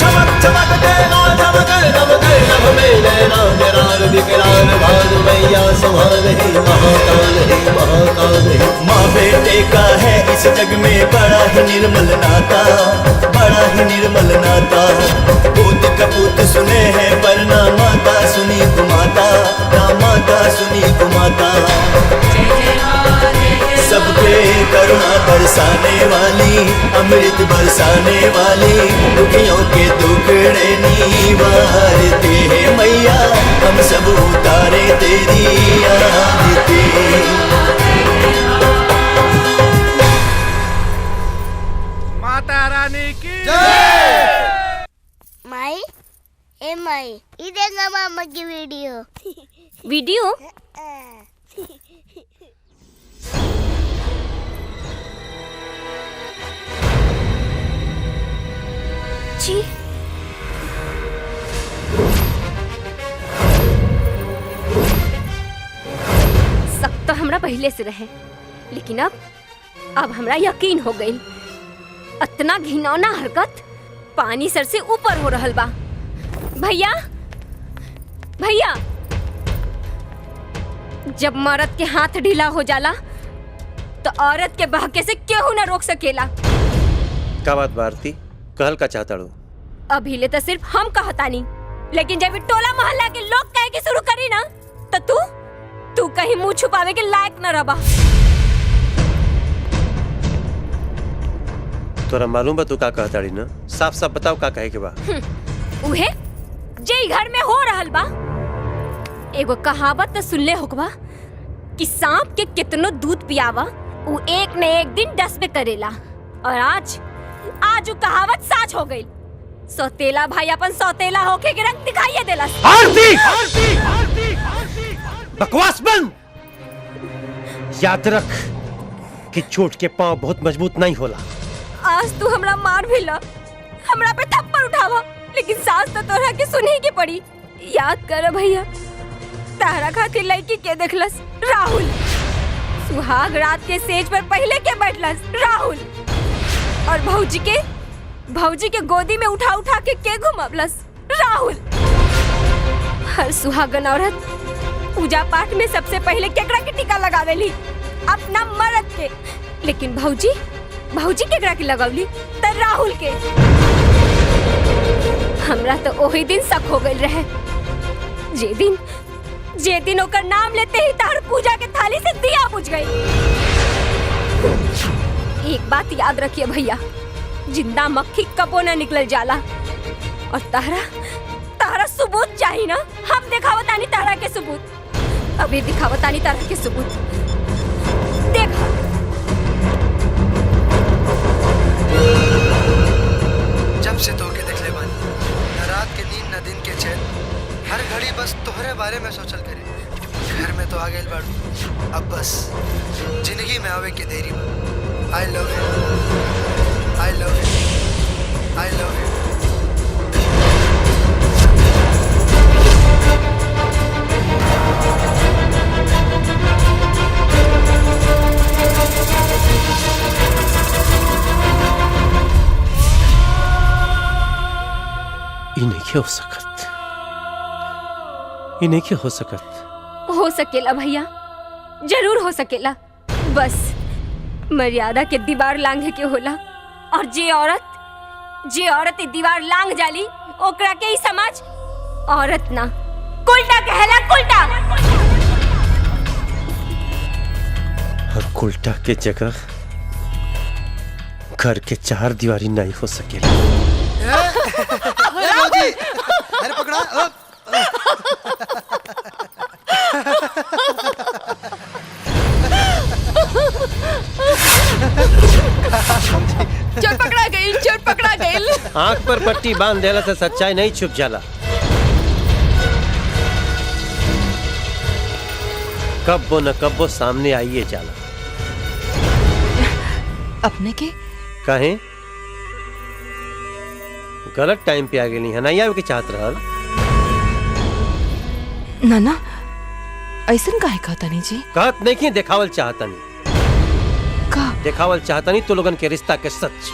चमक चमक देना चमक नमक नभ में नैना विराल विकराल भाग मैया संभाल है महाकाल है महाकाल है। माँ बेटे का है इस जग में बड़ा ही निर्मल नाता बड़ा ही निर्मल नाता। पूत कपूत सुने हैं पर ना माता सुनी कुमाता ना माता सुनी कुमाता। सबके करुणा बरसाने वाली अमृत बरसाने वाली दुखियों के दुखड़े निवारती है मैया हम सब उतारे तेरी आरती। माता रानी की माई ए माई ये देखना मामा की वीडियो। वीडियो जी सब तो हमरा पहले से रहे लेकिन अब हमरा यकीन हो गई इतना घिनौना हरकत पानी सर से ऊपर हो रहल बा। भैया भैया जब मर्द के हाथ ढीला हो जाला तो औरत के बहके से केहू ना रोक सकेला। का बात भारती कहल का चाहता रू? अभी ले तो सिर्फ हम कहतानी लेकिन जब टोला मोहल्ला के लोग कहे के शुरू करी ना तो तू कहीं मुंह छुपावे के लायक न रबा। तोरा मालूम बा तू का कहता री ना? साफ साफ बताओ का कहे के बा। उहे जे घर में हो रहल बा। एगो कहावत तो सुनले होकबा कि सांप के कितनो दूध पियावा वो एक न एक दिन डस में करेला और आज वो कहावत सच हो गई। सौतेला भाई अपन सौतेला होके के रंग दिखाइए देला। बकवास बंद। याद रख कि चोट के पांव बहुत मजबूत नहीं होला। आज तू हमरा मार भी ला हमरा पे थप्पड़ उठावा लेकिन सास तो तोरा के सुनही के पड़ी। याद कर भैया तारा खातिर लड़की के देखलस राहुल। सुहाग रात के सेज पर पहले के बैठलस राहुल और भौजी के गोदी में उठा उठा के घुमावलस राहुल। हर सुहागन औरत पूजा पाठ में सबसे पहले केकरा के टीका लगावेली अपना मर्द के लेकिन भौजी केकरा के लगौली त राहुल के। हमरा तो वही दिन शक हो गई रहे जे दिन ओकर नाम लेते ही तार पूजा के थाली से दिया बुझ गई। एक बात याद रखिए भैया, जिंदा मक्खी कबो न निकल जाला। और तारा सबूत चाहिए ना, हम दिखावतानी तारा के सबूत। अभी दिखावतानी तारा के सबूत। देखा जब से तोके देखले बानी, न रात के नींद न दिन के चैन, हर घड़ी बस तोहरे बारे में सोचल करे। घर में तो आ गइल बाड़ू, अब बस जिंदगी में आवे के देरी बा। आई love you, I love you, I love you. इन्हें हो सकत हो सकेला भैया, जरूर हो सकेला। बस मर्यादा के दीवार लांघे के होला। और जे औरत दीवार लांघ जाली ओकरा के ही समाज औरत ना कुल्टा कहला, कुल्टा। और कुल्टा के जगह घर के चार दीवारी नहीं हो सकेला। अरे पकड़ा। चोर पकड़ा गई। आंख पर पट्टी बांध देला से सच्चाई नहीं छुप जाला। कब्बो न कब्बो सामने आइए जाला। अपने के कहे गलत टाइम पे आ गई है, नहीं आवे के चाहत रहल। नाना ऐसन काहे कहता नहीं जी? कहत नहीं कि देखावल चाहता नहीं। देखावल चाहता नहीं तो लोगन के रिश्ता के सच।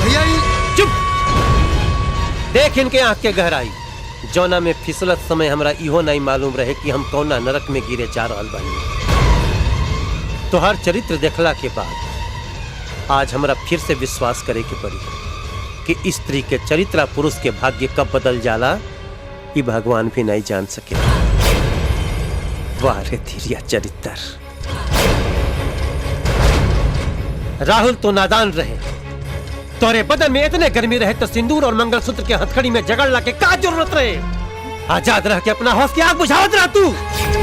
भैया चुप। देख इनके आंख के गहराई, जौना में फिसलत समय हमरा इहो नहीं मालूम रहे कि हम कौना नरक में गिरे जा रहल बानी। तो हर चरित्र देखला के बाद आज हमरा फिर से विश्वास करे के पड़ी कि स्त्री के चरित्र पुरुष के भाग्य कब बदल जाला ये भगवान भी नहीं जान सके। वाह रे धीरिया चरित्र। राहुल तो नादान रहे, तोरे बदन में इतने गर्मी रहे तो सिंदूर और मंगलसूत्र के हथकड़ी में जगड़ ला के का जरूरत रहे? आजाद रह के अपना हौस की आग बुझावत रह तू।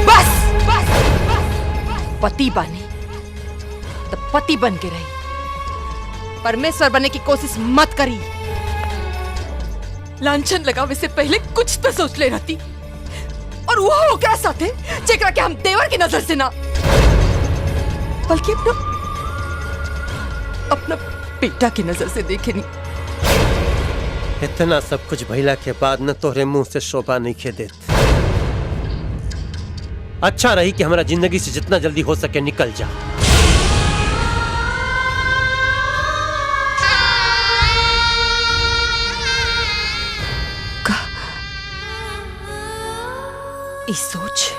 बस पति बने तो पति बन के रही, परमेश्वर बनने की कोशिश मत करी। लांछन लगावे से पहले कुछ तो सोच ले रहती। और वो ओकरा साथे जेकरा के हम देवर की नजर से ना बल्कि अपना बेटा की नजर से देखे नहीं। इतना सब कुछ भइला के बाद न तोहरे मुंह से शोभा नहीं खे देत। अच्छा रही कि हमारा जिंदगी से जितना जल्दी हो सके निकल जा। इस सोच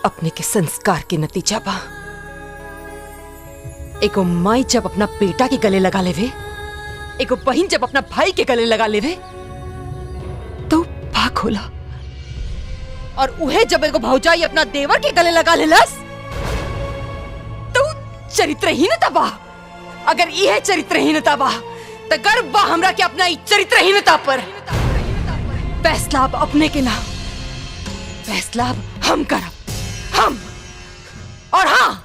अपने के संस्कार के नतीजा बा। एको माई जब अपना बेटा के गले लगा लेवे, एको बहन जब अपना भाई के गले लगा लेवे तो पाक होला। और उहे जब एगो भौजाई अपना देवर के गले लगा लेलस तो चरित्रहीनता बा। अगर यह चरित्रहीनता बा तो गर्व बा हमरा के अपना चरित्रहीनता पर। फैसला अब अपने के ना, फैसला अब हम करब। हम और हाँ,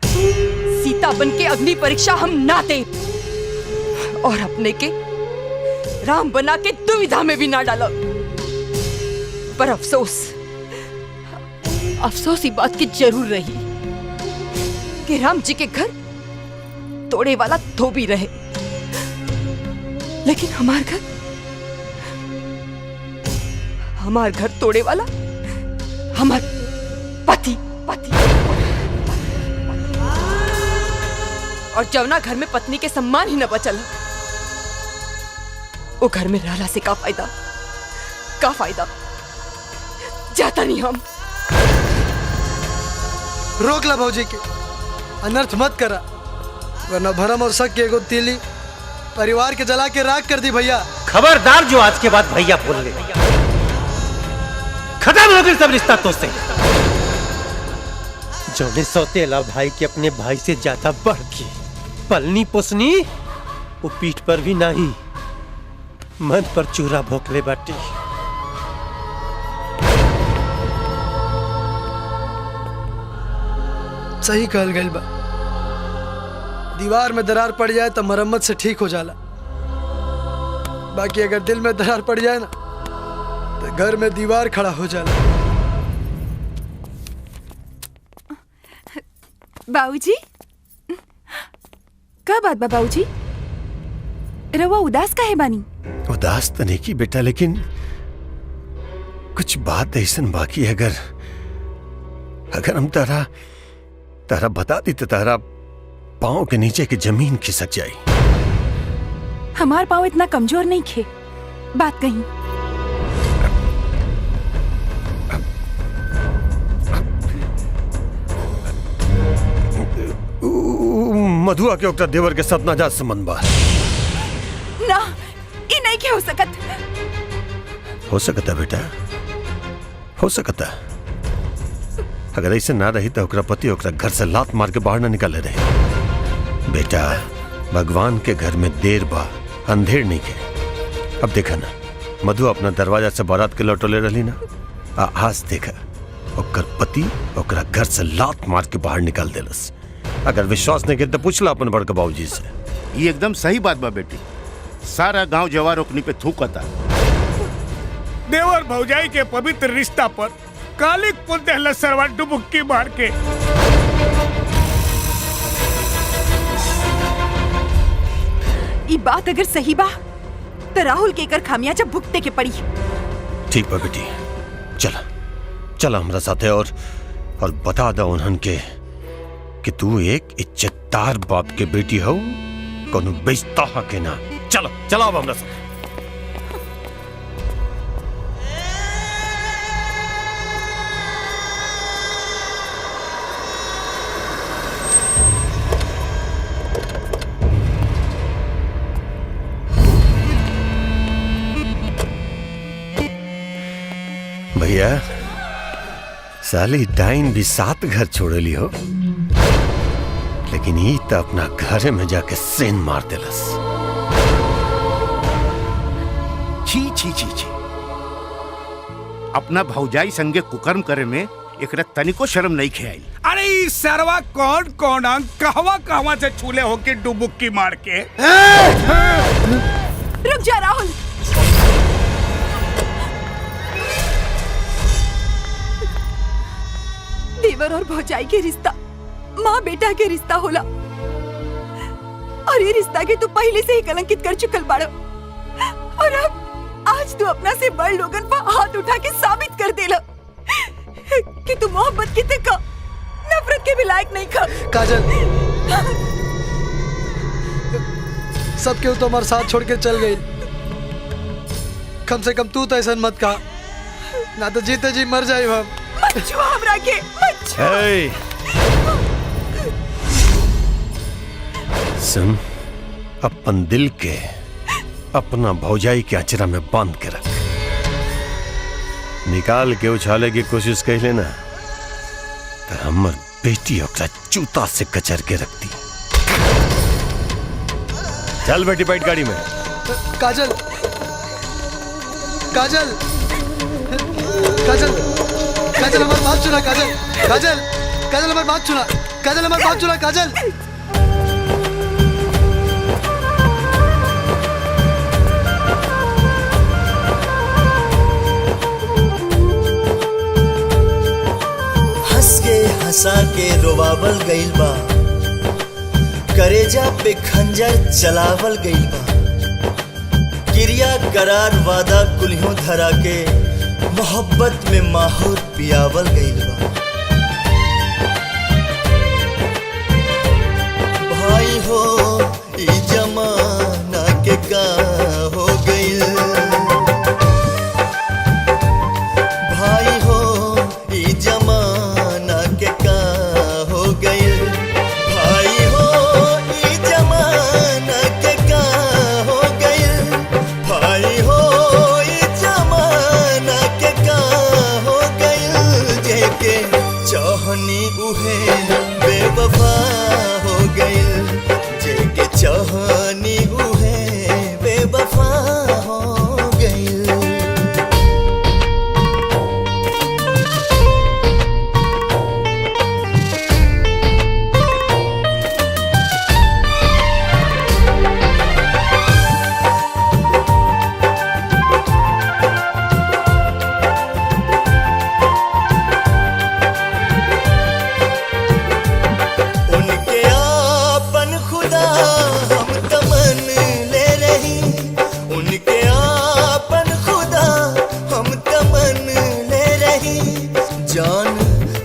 सीता बन के अग्नि परीक्षा हम ना दे और अपने के राम बना के दुविधा में भी ना डालो। पर अफसोस ई बात की जरूर रही कि राम जी के घर तोड़े वाला धोबी रहे, लेकिन हमार घर तोड़े वाला हमार पति। और जवना घर में पत्नी के सम्मान ही न बचल, वो घर में रहला से का फायदा? जाता नहीं हम। रोक ला भौजी के, अनर्थ मत करा, वरना भरम और शक के एगो तीली परिवार के जला के राख कर दी भैया। खबरदार जो आज के बाद भैया बोल ले, खत्म हो गई सब रिश्ता तो से। जोने सौतेला भाई के अपने भाई से ज्यादा बढ़ के पलनी पोसनी, वो पीठ पर भी नहीं मन पर चूरा भोंकले बाटी। सही कहल गइल बा, दीवार में दरार पड़ जाए तो मरम्मत से ठीक हो जाला, बाकी अगर दिल में दरार पड़ जाए ना तो घर में दीवार खड़ा हो जाला। बाबूजी, का बात बा बाबूजी? रवा उदास काहे बानी? उदास तो नहीं की बेटा, लेकिन कुछ बात ऐसन बाकी है। अगर हम तारा बता दी तो तारा पाँव के नीचे की जमीन खिसक जाए। हमार पाँव इतना कमजोर नहीं खे, बात कहीं। मधुआ के ओकरा देवर के साथ नाजायज संबंध बा। ना, ई नहीं के हो सकत। हो सकता बेटा, हो सकता। अगर ऐसे ना रही तो ओकरा पति ओकरा घर से लात मार के बाहर ना निकाले रहे। बेटा, भगवान के घर में देर बा, अंधेर नहीं के। अब देखा ना, मधु अपना दरवाजा से बारात के लौटोले रही ना, आज देखा ओकर पति ओकरा घर से लात मार के बाहर निकाल देलस। अगर विश्वास नहीं किया तो पूछ ला अपन बड़का बाबूजी से। ये एकदम सही बात बा बेटी, सारा गांव जवार ओकनी पे थूकता। देवर भौजाई के पवित्र रिश्ता पर कालिक पुल दहला सरवा डुबुक्की मार के। ये बात अगर सही बा तो राहुल के कर खामियाजा भुगते के पड़ी। ठीक बा बेटी, चला चला हमरा साथे और बता दो उन्हन के कि तू एक इज्जतदार बाप के बेटी हो, कोनो बेइज्जता के ना। चलो चलो अब हमरा साथ। भैया, साली डाइन भी 7 घर छोड़ली हो, लेकिन ये तो अपना घर में जाके सेन मार देलस। छी छी छी छी, अपना भौजाई संगे कुकर्म करे में एकरा तनिको शर्म नहीं खेआई। अरे ई सरवा कौन कौन अंग कहवा से छूले होके डुबुक्की मार के। रुक जा राहुल, देवर और भौजाई के रिश्ता माँ बेटा के रिश्ता होला, और ये रिश्ता के तू पहले से ही कलंकित कर चुकल बाड़ो, और अब आज तू अपना से बड़ लोगन पर हाथ उठा के साबित कर देला कि तू मोहब्बत की तक नफरत के भी लायक नहीं खा। काजल, सब क्यों तुम्हारे साथ छोड़ के चल गई? कम से कम तू तो ऐसा मत कहा, ना तो जीते जी मर जाए हम। मत छुआ हमरा के, मत छुआ। सुन, अपन दिल के अपना भौजाई के अचरा में बांध के रख, निकाल के उछाले की कोशिश कर लेना तो हमर बेटी ओकरा जूता से कचर के रखती। चल बेटी, बैठ गाड़ी में। काजल, काजल, काजल, काजल हमारी बात सुना। काजल, काजल, काजल हमारी बात सुना। काजल हमारी बात सुना। काजल, हंस के हंसा के रोवावल गइल बा, करेजा पे खंजर चलावल गइल बा, क्रिया करार वादा कुल्हियों धरा के मोहब्बत में माहौर पियावल गइल बा। भाई हो ई जमाना के का हो गइल, भाई हो ई जमाना के का हो गइल, बेवफा हो गइल जेके चाहनी उहे बेवफा हो गइल। उनके आपन खुदा हम तमन ले रही, उनके आपन खुदा हम तमन ले रही, जान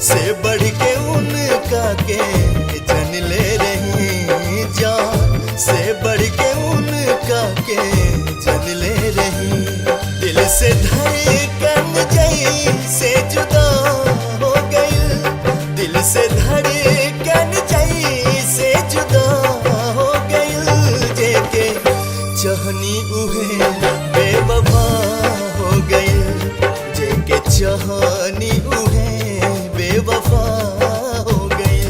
से बढ़ के उनका के जन ले रही, जान से बढ़ के उनका के जन ले रही। दिल से धड़कन जैसे जुदा हो गई, दिल से धड़कन जैसे जुदा हो गई, जेके चाहनी उहे बेवफा हो गई, जेके चाहनी उहे बेवफा हो गई।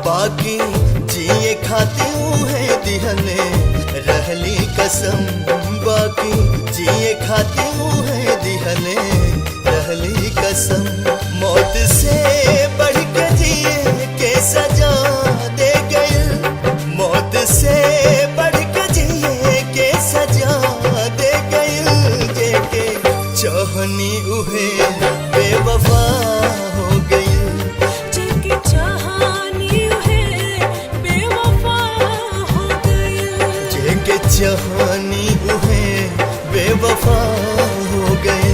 बाकी जिए खाते है दिहले रहली कसम, बाकी जिए खाते है दिहले रहली कसम, मौत से बढ़ के जिए के सजा दे गई, मौत से बढ़ के जिए के सजा दे गई, जेके चाहनी उहे बेवफा हो गई, जेके चाहनी उहे बेवफा हो गई, जेके चाहनी उहे बेवफा हो गई।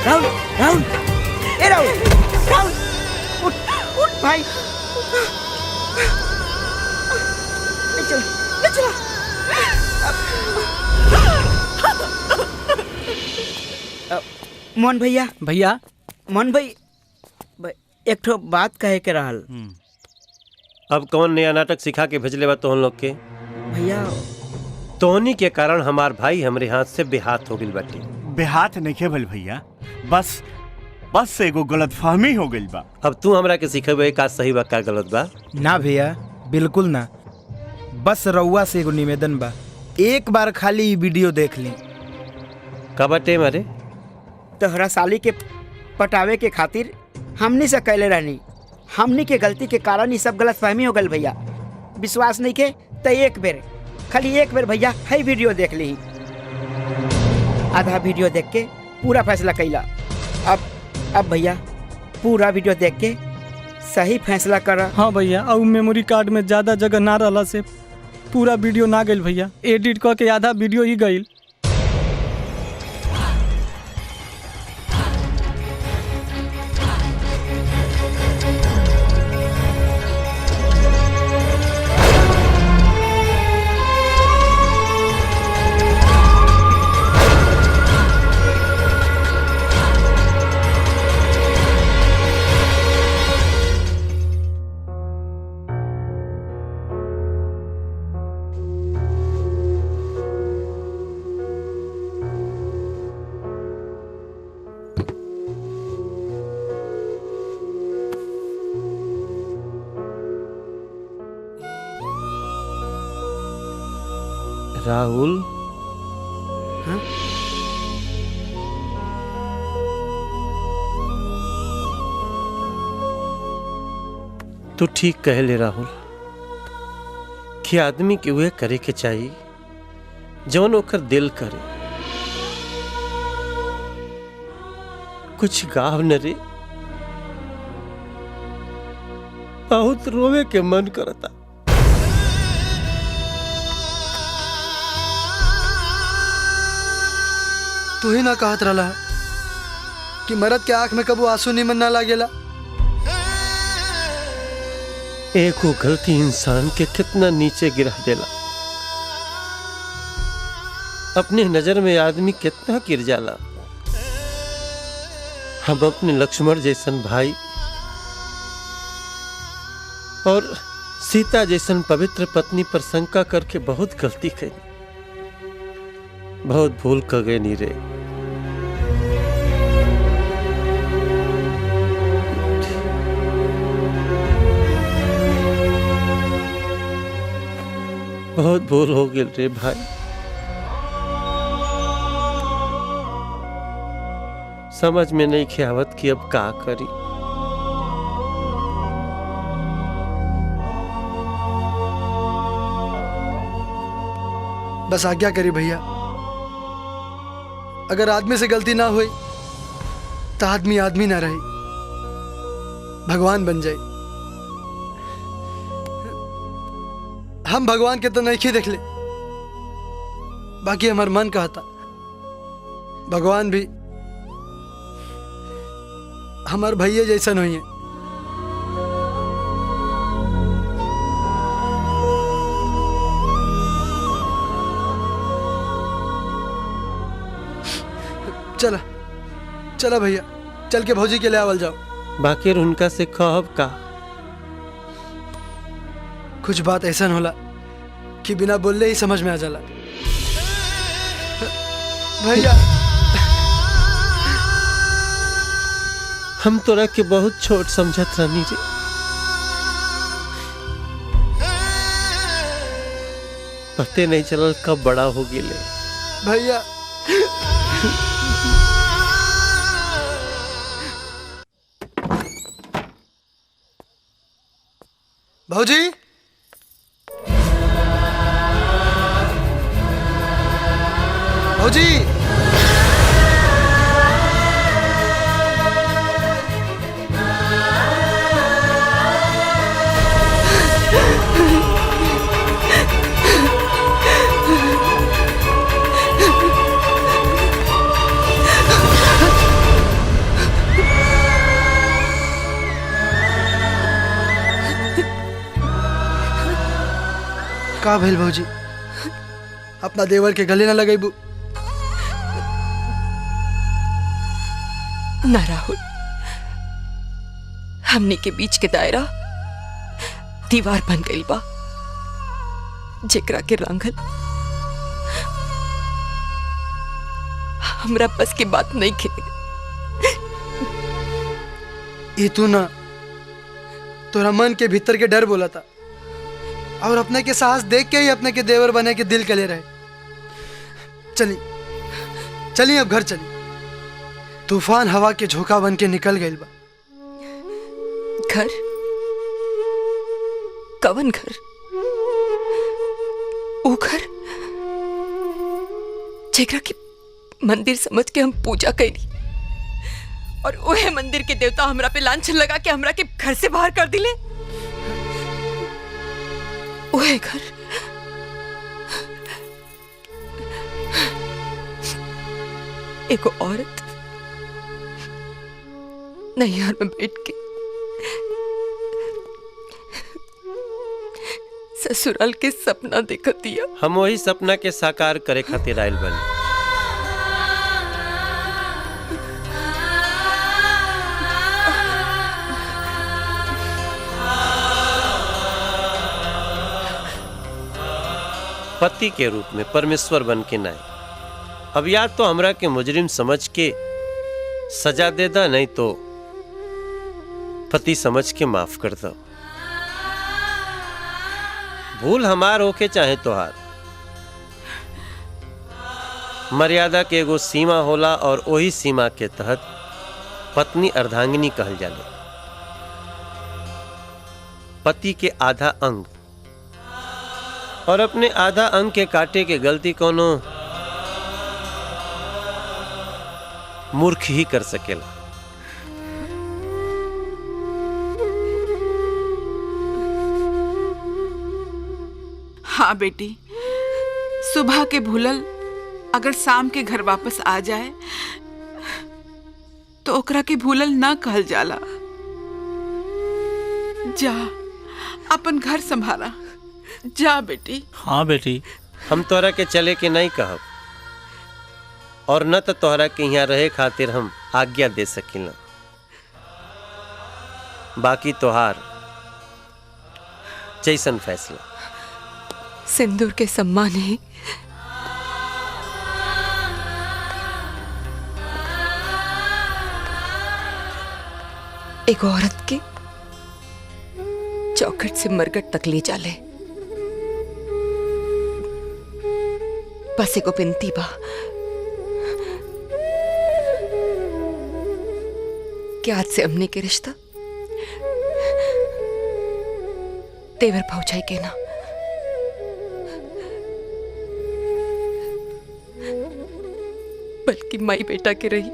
राहुल राहुल ए राहुल राहुल उठ उठ भाई, ले चलो ले चलो। मोहन भैया मोहन भाई एक ठो बात कहे के रहल। अब कौन नया नाटक सिखा के भेजले बा तोहन लोग के? भैया तोहनी के कारण हमार भाई हमरे हाथ से बेहाथ हो गइल बाटे। बेहाथ नहीं भइल भैया, बस बस एगो गलतफहमी हो गइल बा। अब तू हमरा के सिखेबे का सही बा का गलत बा? ना भैया बिल्कुल ना, बस रउआ से एगो निवेदन बा, एक बार खाली ई वीडियो देख ली। का बाटे मारे? तोहरा साली के पटावे के खातिर हमनी से कैले रहनी, हमनी के गलती के कारण ही सब गलतफहमी हो गल भैया। विश्वास नहीं के तो एक बेर खाली एक बेर भैया है वीडियो देख ली, आधा वीडियो देख के पूरा फैसला कैला। अब भैया पूरा वीडियो देख के सही फैसला करा। हाँ भैया, और मेमोरी कार्ड में ज्यादा जगह ना रहला से पूरा वीडियो ना गइल भैया, एडिट क के आधा वीडियो ही गइल। राहुल तू ठीक कह ले राहुल कि आदमी के हुए करे के चाहिए जौन ओकर दिल करे। कुछ गाव न रे, बहुत रोवे के मन करता। तू ही ना कहत रहा कि मरद के आंख में कबू आंसू निमन ना लागेला। एक वो गलती इंसान के कितना नीचे गिरा देला। अपने नजर में आदमी कितना गिर जाला। हम अपने लक्ष्मण जैसन भाई और सीता जैसन पवित्र पत्नी पर शंका करके बहुत गलती करी, बहुत भूल कर गए नीरे। बहुत भूल हो गई रे भाई। समझ में नहीं ख्यावत कि अब का करी। बस आज्ञा करी भैया, अगर आदमी से गलती ना हुई तो आदमी आदमी ना रही, भगवान बन जाए। हम भगवान के तो नहीं देख ले, बाकी हमार मन कहता भगवान भी हमार भैया जैसन हुई है। चला चला भैया, चल के भौजी के ले आवल जाओ। बाकी उनका से कहब का? कुछ बात ऐसा होला कि बिना बोलले ही समझ में आ जाला। भैया हम तोरा के बहुत छोट समझत रहनी रे, पते नहीं चलल कब बड़ा हो गेले। भैया भौजी भौजी का भेल भौजी? अपना देवर के गले न लगेबू? ना राहुल, हमने के बीच के दायरा दीवार बन गई बा, जेकरा के रंगल हमरा बस की बात नहीं खे। ये तू ना तोरा मन के भीतर के डर बोला था, और अपने के साहस देख के ही अपने के देवर बने के दिल के ले रहे। चली चली अब घर चली, तूफान हवा के झोंका बन के निकल गई बा। घर? कवन घर? वो घर जेकरा के मंदिर समझ के हम पूजा करी, और वह मंदिर के देवता हमरा पे लांछन लगा के हमरा के घर से बाहर कर दिले। वह घर एक औरत नैहर में बैठ के ससुराल के सपना देखत दिया। हम वही सपना के साकार करे खातिर आयल बनी। पति के रूप में परमेश्वर बन के नाय। अब या तो हमरा के मुजरिम समझ के सजा दे दा, नहीं तो पति समझ के माफ कर दो। भूल हमार होके चाहे तोहार, मर्यादा के एगो सीमा होला और वही सीमा के तहत पत्नी अर्धांगिनी कहल जाले। पति के आधा अंग और अपने आधा अंग के काटे के गलती कोनो मूर्ख ही कर सकेला। हाँ बेटी, सुबह के भूलल अगर शाम के घर वापस आ जाए तो ओकरा के भूलल ना कहल जाला। जा अपन घर संभाला, जा बेटी। हाँ बेटी, हम तोहरा के चले के नहीं कहब और न तो तोहरा के यहाँ रहे खातिर हम आज्ञा दे सकिला। बाकी तोहार जैसन फैसला। सिंदूर के सम्मान ही एक औरत के चौखट से मरकट तक ले जाले। बस एगो बिनती बा कि आज से हमने के रिश्ता तेवर भौजाई के ना बल्कि माई बेटा के रही।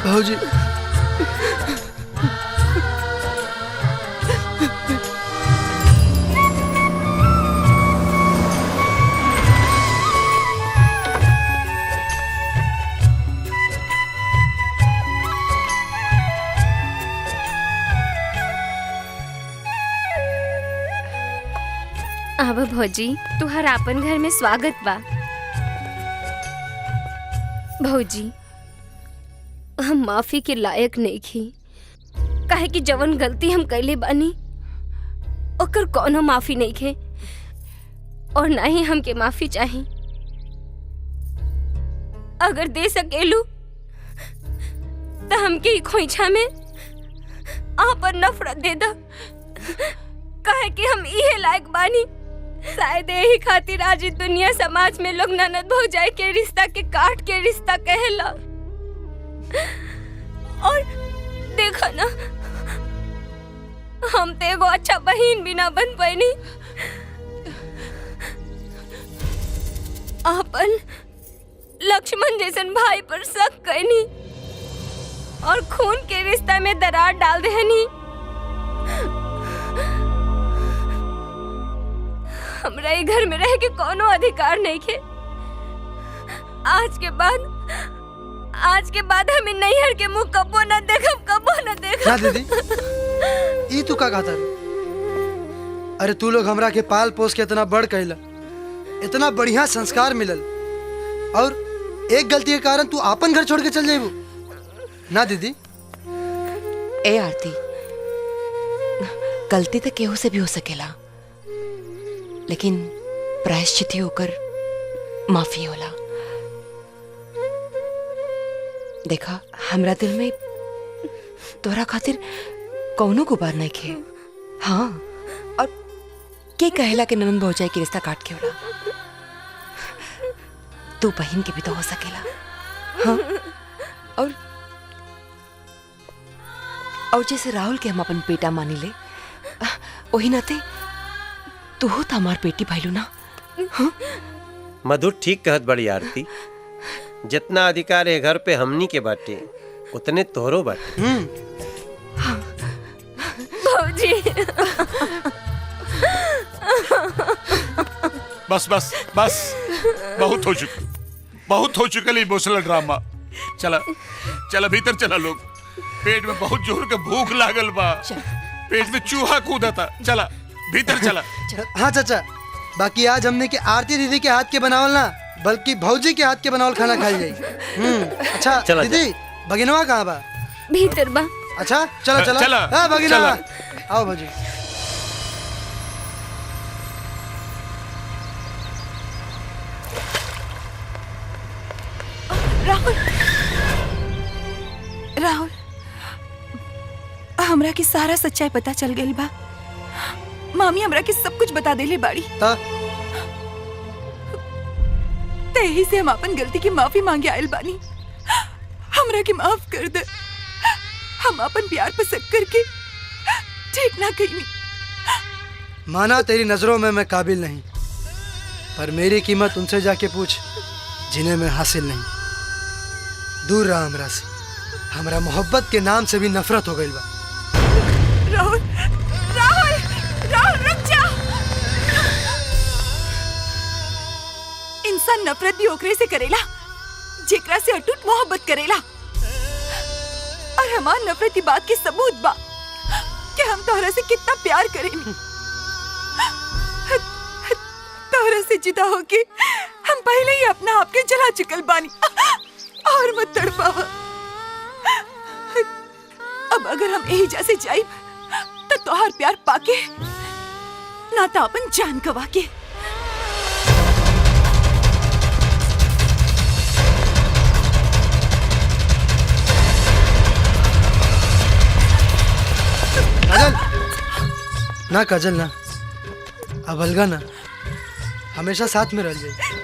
भाऊजी, अब भौजी तुहर आपन घर में स्वागत बा। भौजी हम माफी के लायक नहीं थी, काहे कि जवन गलती हम कैले बानी ओकर कोनो माफी नहीं खे और ना ही हमके माफी चाहिए। अगर दे सकेलू तो हमके खोइछा में आपन नफरत दे दा, काहे कि हम इहे लायक बानी। शायद यही खातिर आज इस दुनिया समाज में लोग ननद भौजाई के रिश्ता के काट के रिश्ता कहेला। और देखा ना, हम तो एगो अच्छा बहन भी ना बन पानी। आपन लक्ष्मण जैसन भाई पर शक करनी और खून के रिश्ता में दरार डाल देनी। हमरा ये घर में रह के कोनो अधिकार नहीं खे। आज के बाद हमें नैहर के मुंह कबो न देखब, कबो न देखब। ना दीदी, ई तू का कहता रे? अरे तू लोग हमरा के पाल पोस के इतना बड़ कैला, इतना बढ़िया संस्कार मिलल और एक गलती के कारण तू आपन घर छोड़ के चल जाइबू ना दीदी? ए आरती, गलती तो केहू से भी हो सकेला, लेकिन प्रायश्चित होकर माफी होला। देखा, हमरा दिल में तोरा खातिर कौनो गुबार नहीं खे। हाँ, और के कहेला कि ननद भौजाई के रिश्ता काट के होला? तू बहन के भी तो हो सकेला। हाँ, और जैसे राहुल के हम अपन बेटा मानी ले, वही नाते तू हो तो हमार बेटी भाईलू ना। हाँ? मधु ठीक कहत बड़ी आरती, जितना अधिकार है घर पे हमनी के बाटे उतने तोहरो बाटे। भौजी बस बस बस, बहुत हो चुका इमोशनल ड्रामा। चला चला भीतर चला, लोग पेट में बहुत जोर के भूख लागल बा, पेट में चूहा कूदा था। चला भीतर चला। हाँ चाचा, बाकी आज हमने के आरती दीदी के हाथ के बनावल ना, बल्कि भौजी के हाथ के बनावल खाना खाई जाई। अच्छा चला, दीदी, भगिनवा कहाँ बा? भीतर बा। अच्छा चला चला, चला, भगिनवा आओ भौजी। राहुल, राहुल, हमरा की सारा सच्चाई पता चल गई बा। मामी हमरा के सब कुछ बता देले बाड़ी। तेही से हम अपन गलती की माफी मांगे आयल बानी। हमरा के माफ कर दे। हम अपन प्यार पर शक करके ठीक ना कहीं। माना तेरी नजरों में मैं काबिल नहीं, पर मेरी कीमत उनसे जाके पूछ जिन्हें मैं हासिल नहीं। दूर रहा हमरा से। हमरा मोहब्बत के नाम से भी नफरत हो गई बा। राहुल, राहुल, राहुल रुक जा। इंसान नफरत भी ओकरे से करेला जेकरा से अटूट मोहब्बत करेला। और हमार नफरत की बात के सबूत बा कि हम तोहरा से कितना प्यार करेनी। तोहरा से जुदा होके हम पहले ही अपना आप के जला चुकल बानी। और मत तड़पावा। अब अगर हम यही जैसे जाइब तो तोहार प्यार पाके ना तो अपन जान गवा के। काजल ना, काजल ना, अब अलगा ना, हमेशा साथ में रह जाए।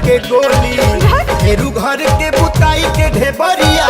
के गोली फेरू घर के बुताई के ढेबरिया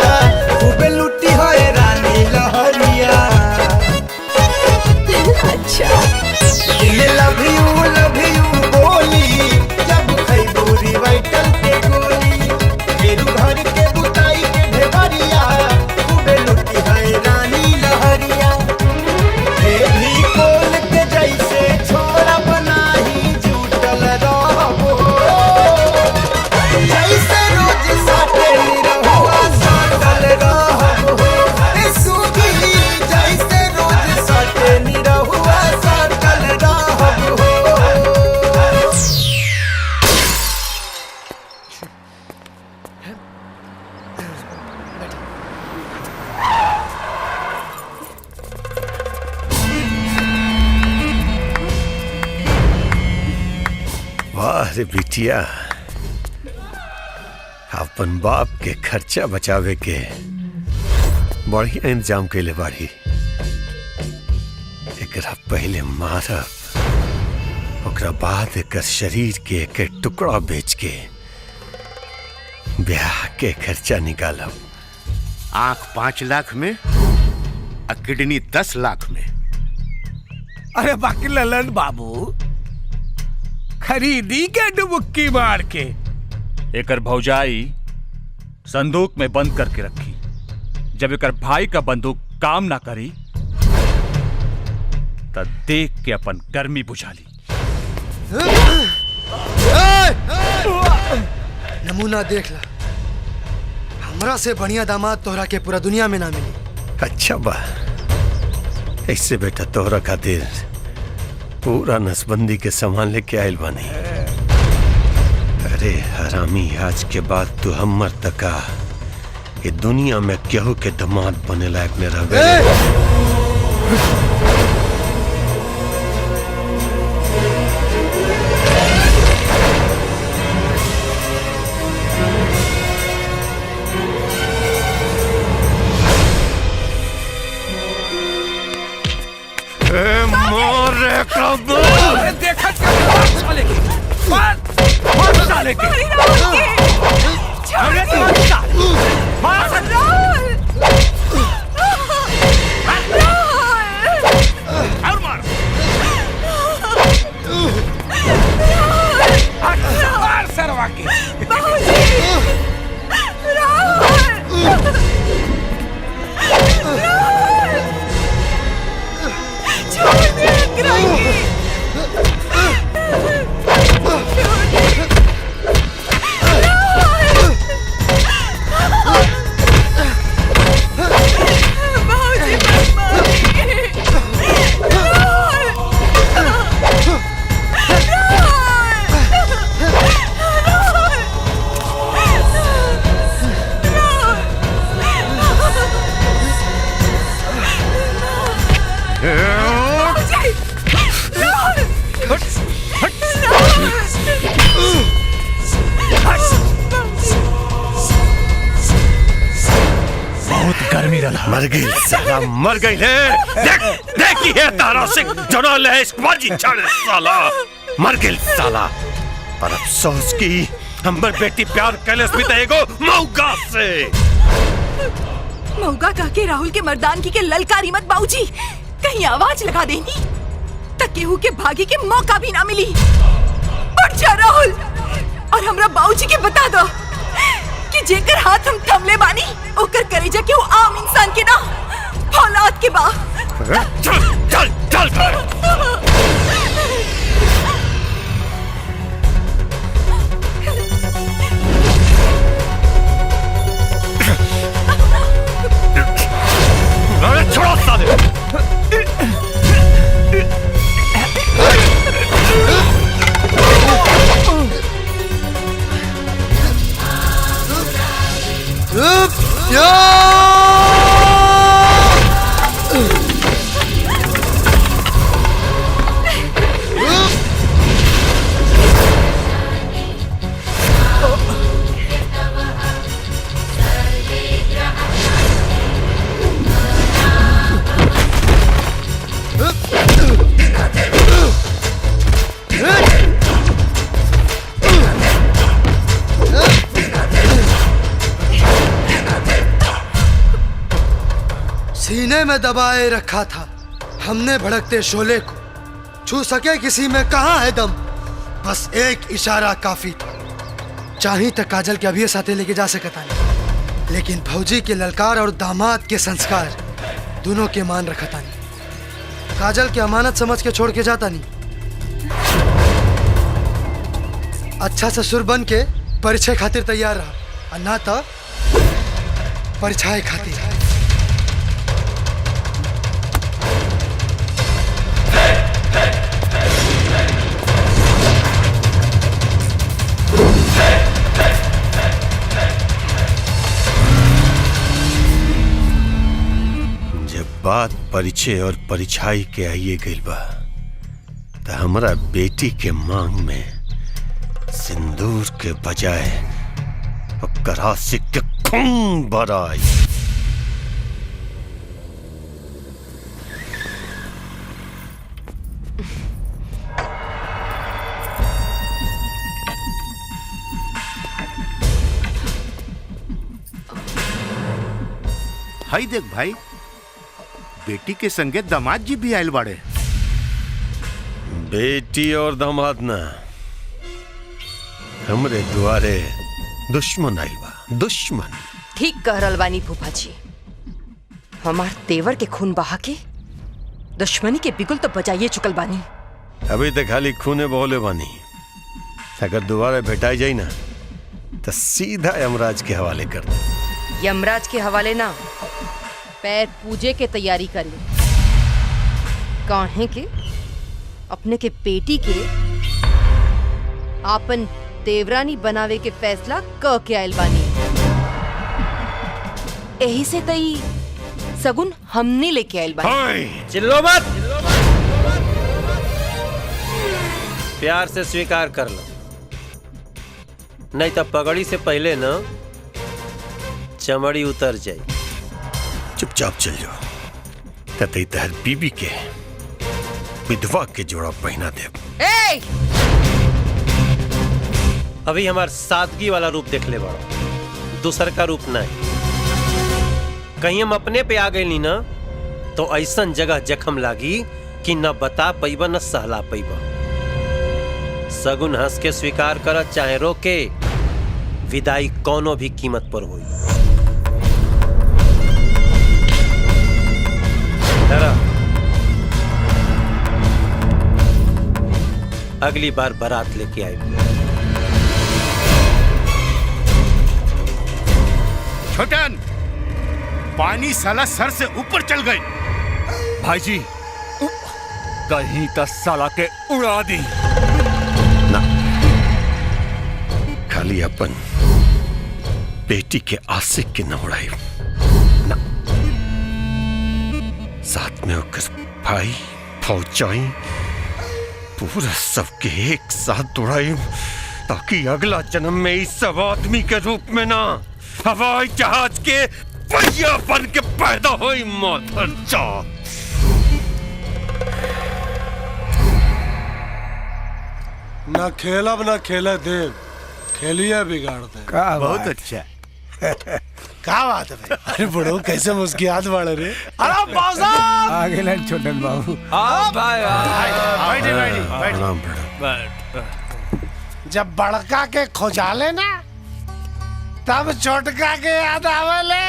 वाह रे बिटिया, अपन बाप के खर्चा बचावे के बढ़िया इंतजाम कैले बाड़ी। एकरा पहले मारब, ओकरा बाद एकर शरीर के एक टुकड़ा बेच के ब्याह के खर्चा निकालब। आंख 5 लाख में और किडनी 10 लाख में। अरे बाकी ललन बाबू खरीदी के डुबुक्की मार के एकर भौजाई संदूक में बंद करके रखी। जब एकर भाई का बंदूक काम ना करी तब देख के अपन गर्मी बुझा ली। नमूना देख ला, हमरा से बढ़िया दामाद तोहरा के पूरा दुनिया में ना मिली। अच्छा बा, ऐसे बेटा तोहरा खातिर पूरा नसबंदी के सामान लेके आयल बानी। अरे हरामी, आज के बाद तू हमर तका ये दुनिया में केहू के दामाद बने लायक न रह। देखा साले की मार साले की और मार सरवा के मर गई साला, मर गई है। देख देखी है तारा सिंह जनरल है इसकी छड़ साला, मर गई साला। और अफसोस की हमर बेटी प्यार कैलस भी देगो मौगा से। मौगा कह के राहुल के मर्दानगी के ललकारी मत बाबूजी, कहीं आवाज लगा देनी तक केहू के भागे के मौका भी ना मिली। उठ जा राहुल और हमरा बाबूजी के बता दो कि जेकर हाथ हम थमले बानी ओकर करेजा के वो आम इंसान के ना औलाद के बा। चल चल चल अरे छोड़ो साले। सीने में दबाए रखा था हमने भड़कते शोले को, छू सके किसी में कहाँ है दम, बस एक इशारा काफी था। चाही तक काजल के अभी साथे लेके जा सकता नहीं, लेकिन भौजी के ललकार और दामाद के संस्कार दोनों के मान रखता नहीं। काजल की अमानत समझ के छोड़ के जाता नहीं। अच्छा ससुर बन के परिचय खातिर तैयार रहा, और ना तो परिचय खातिर। बात परिचय और परिछाई के आइए गइल बा तो हमरा बेटी के मांग में सिंदूर के बजाय ओकर आशिक के खून बराई। हाई देख भाई, बेटी के संगे दामाद जी भी आयल बाड़े। बेटी और दामाद ना, हमरे दुआरे दुश्मन आइल बा, दुश्मन। ठीक कह रहल बानी फूफा जी, हमार तेवर के खून बहा के दुश्मनी के बिगुल तो बजाइए चुकल बानी। अभी तक खाली खूने बोले बानी, अगर दोबारा भेटाई जाई ना तो सीधा यमराज के हवाले कर दे। यमराज के हवाले ना, पैर पूजे के तैयारी करी। काहे के अपने के बेटी के आपन देवरानी बनावे के फैसला क के आयल बानी। यही से तई सगुन हमने लेके आयल बानी। चिल्लो मत, प्यार से स्वीकार कर लो, नहीं तो पगड़ी से पहले ना चमड़ी उतर जाए। चुपचाप चल जाओ, ततई तहर बीबी के विधवा के जोड़ा पहना दे। अभी हमार सादगी वाला रूप देख ले बड़ो, दूसर का रूप नहीं। कहीं हम अपने पे आ गए नी ना तो ऐसन जगह जख्म लागी कि न बता पैबा न सहला पैबा। सगुन हंस के स्वीकार कर, चाहे रोके, विदाई कोनो भी कीमत पर हुई। अगली बार बारात लेके आई। छोटन, पानी साला सर से ऊपर चल गए। भाई जी, कहीं तो साला के उड़ा दी। खाली अपन बेटी के आशिक के न उड़ाई ना, साथ में होकर भाई फौजाई पूरा सबके एक साथ उड़ाई, ताकि अगला जन्म में इस सब आदमी के रूप में ना हवाई जहाज के पहिया बन के पैदा हुई। मदर जात ना खेलब ना खेले देव, खेलिए बिगाड़ दे। बहुत अच्छा। क्या बात है भाई? अरे बड़ो कैसे मुस्कियात बाड़े रे। अरे बाबा आगे लड़ छोटन बाबू। जब बड़का के खोजाले ना तब छोटका के याद आवेले।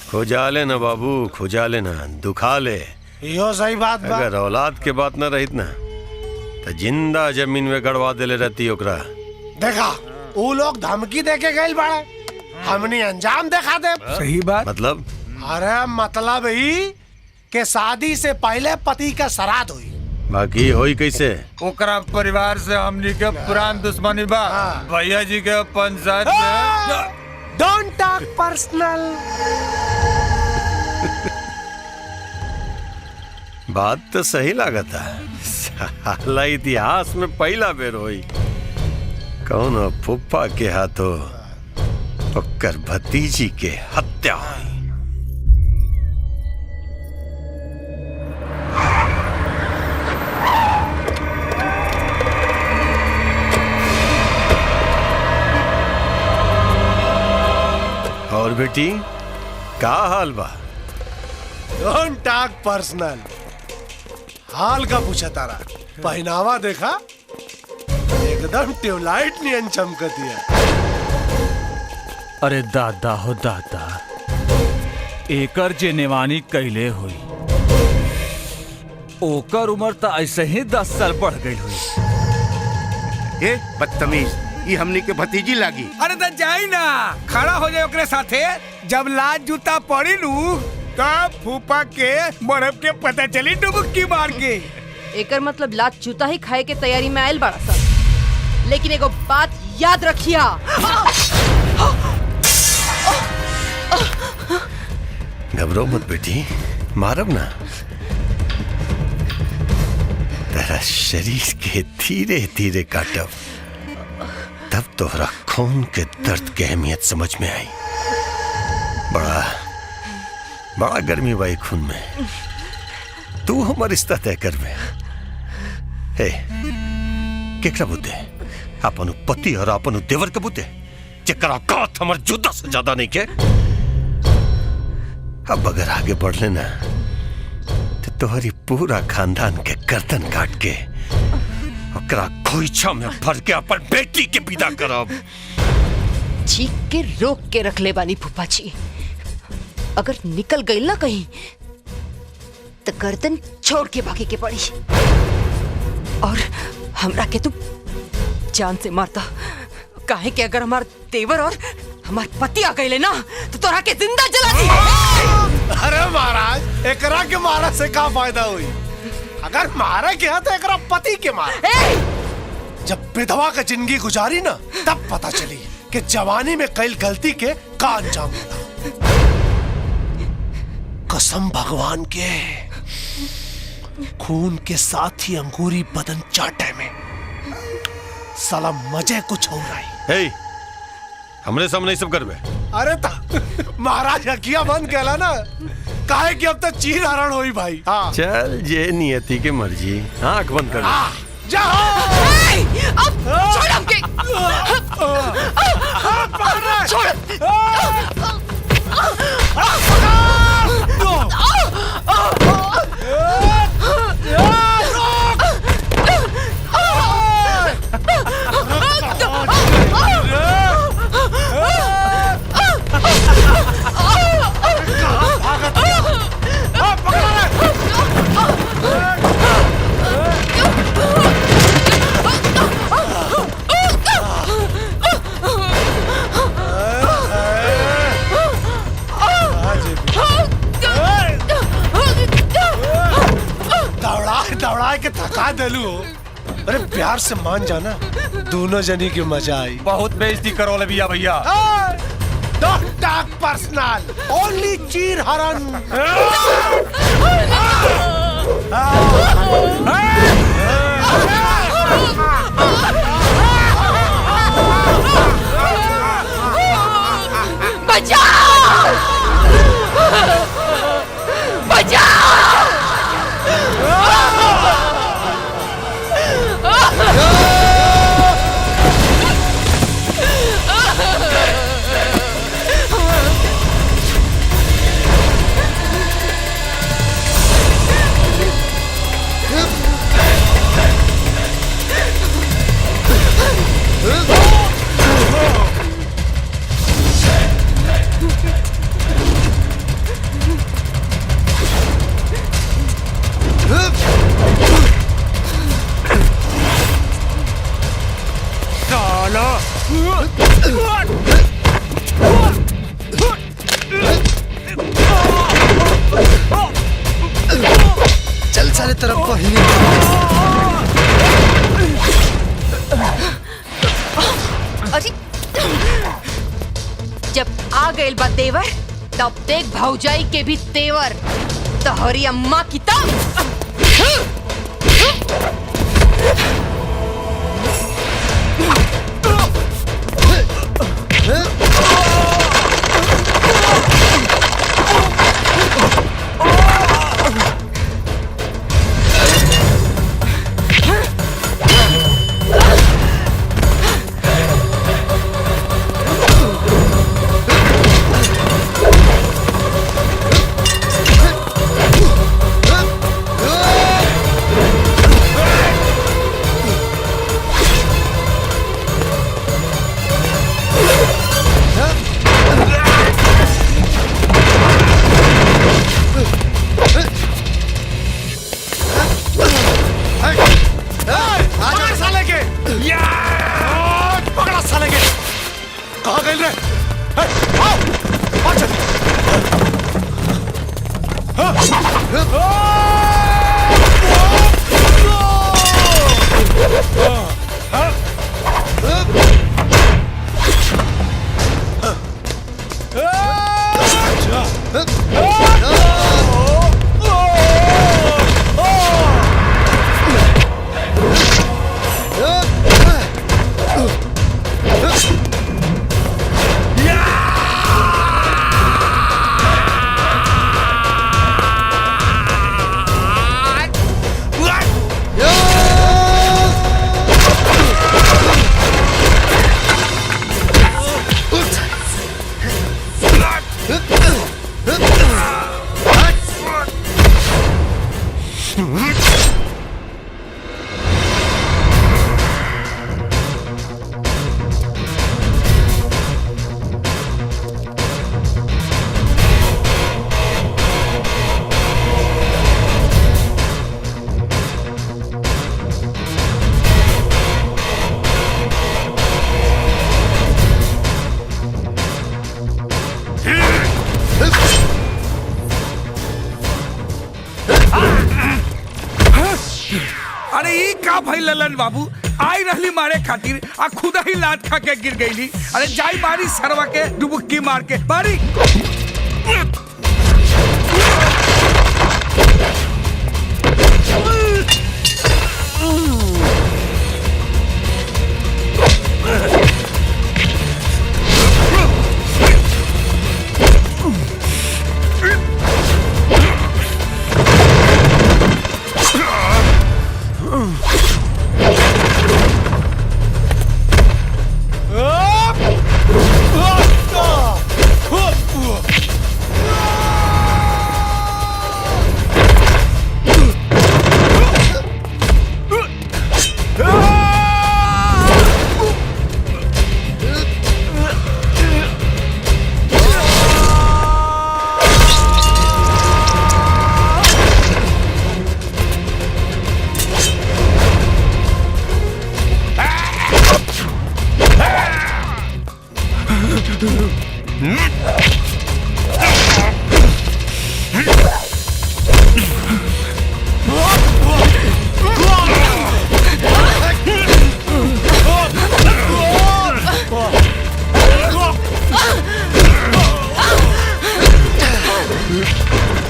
खोजाले ना बाबू, खोजाले ना, दुखा ले। यो सही बात बा। अगर औलाद के बात न रहित ना तो जिंदा जमीन में गड़वा देले रहती ओकरा। देखा वो लोग धमकी देके गए बाड़े, हमने अंजाम देखा दे। सही बात। मतलब? अरे मतलब ही कि शादी से पहले पति का श्राद्ध हुई। बाकी होई कैसे? ओकरा परिवार से हमनी के पुरान दुश्मनी बा। भैया जी के पंचायत में। Don't talk personal. बात तो सही लागता, साला इतिहास में पहला बेर होई कौन फुप्पा के हाथों ओकर भतीजी के हत्या हुई। और बेटी का हाल बा? Don't talk personal. हाल का पूछा तारा, पहनावा देखा, एकदम ट्यूबलाइट नियन चमकती है। अरे दादा हो दादा, एकर जे नेवानी कैले हुई ओकर उम्र तो ऐसे ही 10 साल बढ़ गई हुई। ए बदतमीज, ये हमनी के भतीजी लागी। अरे तो जाई ना, खड़ा हो जाए ओकरे साथे। जब लाज जूता पड़ी लू तब फूफा के बर्फ के पता चली डुबकी मार के। एकर मतलब लात जूता ही खाए के तैयारी में आयल बड़ा सा। लेकिन एगो बात याद रखिया, घबराओ मत बेटी, मारब ना। तेरा शरीर के धीरे धीरे काटब, तब तोहरा खून के दर्द की अहमियत समझ में आई। बड़ा बड़ा गर्मी बाई खून में। तू हमार रिश्ता तय कर में। हे केकरा बुते? अपन पति और अपन देवर के बुते, जेकरा औकात हमर जुदा से ज्यादा नहीं के। अब अगर आगे बढ़ लेना तो तोहरी पूरा खानदान के गर्दन काट के ओकरा खोइछा में भर के अपन बेटी के विदा करब। चीख के रोक के रख ले बानी फूफा जी। अगर निकल गई ना कहीं तो गर्दन छोड़ के भागे के पड़ी। और हमरा के तू जान से मारता काहे कि अगर हमार देवर और हमार पति आ गए ना तो तोरा के जिंदा जला दी। अरे महाराज, एकरा के मारा से का फायदा हुई? अगर मारा के तो एकरा पति के मारा। जब विधवा का जिंदगी गुजारी ना तब पता चली कि जवानी में कई गलती के का अंजाम होला। कसम भगवान के, खून के साथ ही अंगूरी बदन चाटे में साला मजे कुछ हो रहा है। हमरे सामने ही सब करबे। अरे ता महाराज हकिया बंद कहला ना, काहे कि अब तक चीर हरण हुई भाई। हाँ चल जे नियति के मर्जी, आंख बंद कर छोड़ हमके। दौड़ा के थका देलू हो। अरे प्यार से मान जाना, दोनों जनी की मजा आई। बहुत बेइज्जती करो ले भैया। Don't talk personal, only चीर हरण। बचाओ! बचाओ! चल साले तरफ को ही अरे जब आ गए बा देवर तब देख भौजाई के भी तेवर। तोहरी अम्मा की तब का भाई ललन बाबू आई रहली मारे खातिर आ खुदा ही लात खा के गिर गईली। अरे जाई मारी सरवा के डुबुक्की मार के मारी।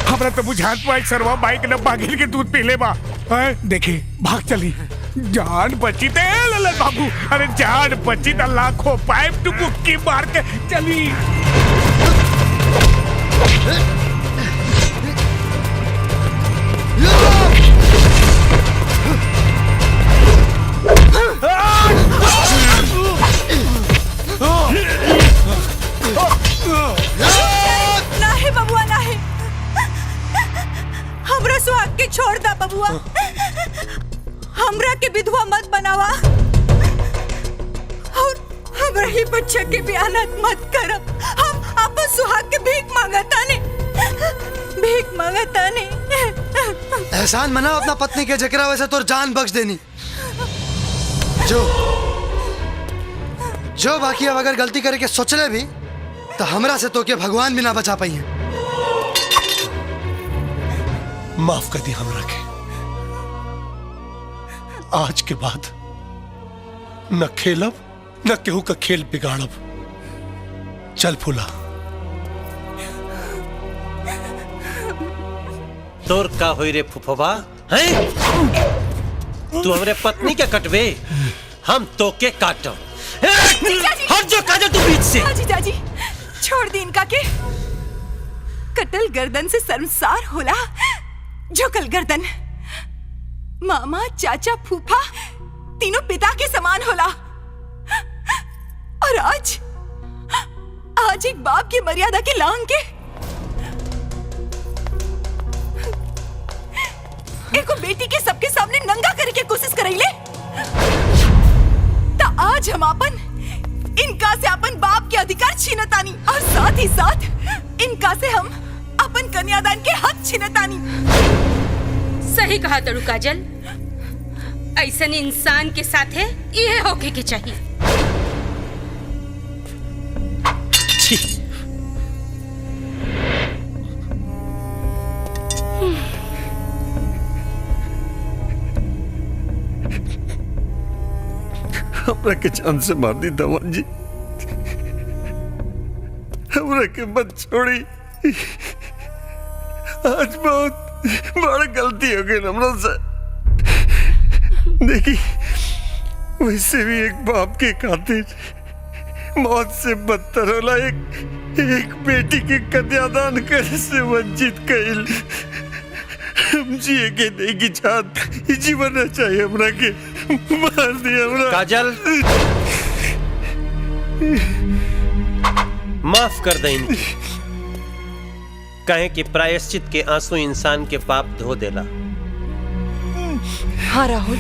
हमरा तो बुझात पाई सरवा बाइक न बागिल के दूध पी ले बा। देखी भाग चली जान बची ते ललन बाबू। अरे जान बची तो लाखों पाइप डुबुक्की मार के चली। नाही बबुआ नाही, हमरा सुहाग के छोड़ दा बबुआ। हमरा के विधवा मत बनावा और हमरा ही बच्चा के बयानत मत करब। हम अपन सुहाग के भीख मांगतानी, भीख मांगतानी। एहसान मनाओ अपना पत्नी के जकरा वैसे तोर जान बख्श देनी। जो बाकी अब अगर गलती करे के सोचले भी तो हमरा से तो के भगवान भी ना बचा पाई है। माफ कर दी हमरा के। आज के बाद न खेलब न केहू का खेल बिगाड़ब। चल फूला। तोर का होई रे फुफवा हैं? तू हमरे पत्नी के कटवे, हम तो के काटब। हट जो काजल तू बीच से। जीजाजी छोड़ दी इनका के। कटल गर्दन से शर्मसार होला, झुकल गर्दन। मामा चाचा फूफा तीनों पिता के समान होला। और आज एक बाप की मर्यादा के लांग के एको बेटी के सबके सामने नंगा करे के कोशिश करैले। तो आज हम अपन इनका से अपन बाप के अधिकार छीनतानी और साथ ही साथ इनका से हम अपन कन्यादान के हक छीनतानी। सही कहा तड़ू काजल, ऐसन इंसान के साथ है ये होके के चाहिए। हमरा के जान से मार दी दमन जी, हमरा के मत छोड़ी। आज बहुत बड़ा गलती हो गई हमरा से। देखी वैसे भी एक बाप के खातिर मौत से बदतर होला एक बेटी के कन्यादान करे से वंचित कइल। हम जिए के नहीं की चाहत जीवन चाहिए हमरा के। मार दिया हमरा। काजल माफ कर दे इनकी, कहे कि प्रायश्चित के आंसू इंसान के पाप धो देला। हाँ राहुल,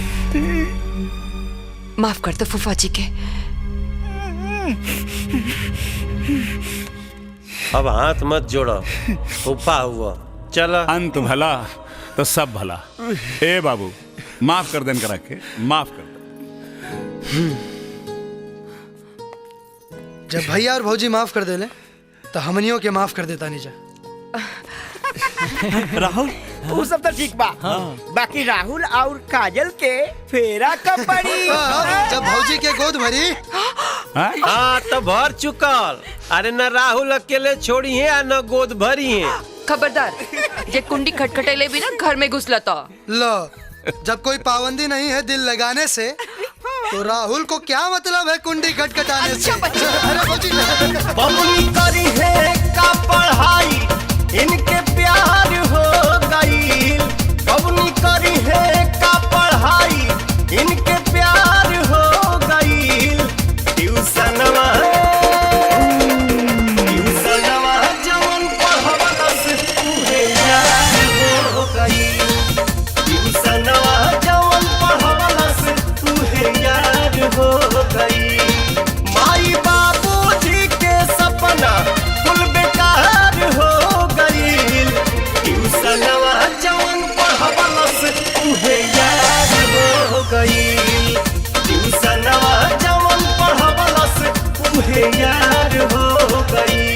माफ कर दो फूफा जी के। अब हाथ मत जोड़ो, फूफा हुआ। चला अंत भला तो सब भला। ए बाबू माफ कर देन करा के, माफ कर दे। जब भैया और भौजी माफ कर देले तो हमनियों के माफ कर देता नहीं जा। राहुल वो सब तो ठीक बा। बाकी राहुल और काजल के फेरा कब पड़ी? जब भौजी के गोद भरी। हाँ तो भर चुकल। अरे न राहुल अकेले छोड़ी है न गोद भरी है। खबरदार, ये कुंडी खटखटेले भी ना घर में घुस लता। लो, जब कोई पाबंदी नहीं है दिल लगाने से, तो राहुल को क्या मतलब है कुंडी खटखटाने से? अरे भौजी बबुनी करी है का पढ़ाई, इनके प्यार हो गई। बबुनी करी है का पढ़ाई, इनके प्यार हो गई। ट्यूशनवा जवन पढ़वलस उहे यार हो गई। ट्यूशनवा जवन पढ़वलस उहे यार हो गई। माई बाबूजी के सपना कुल बेकार हो गई। ट्यूशनवा जवन पढ़वलस उहे यार हो गई। ट्यूशनवा जवन पढ़वलस उहे यार हो गई।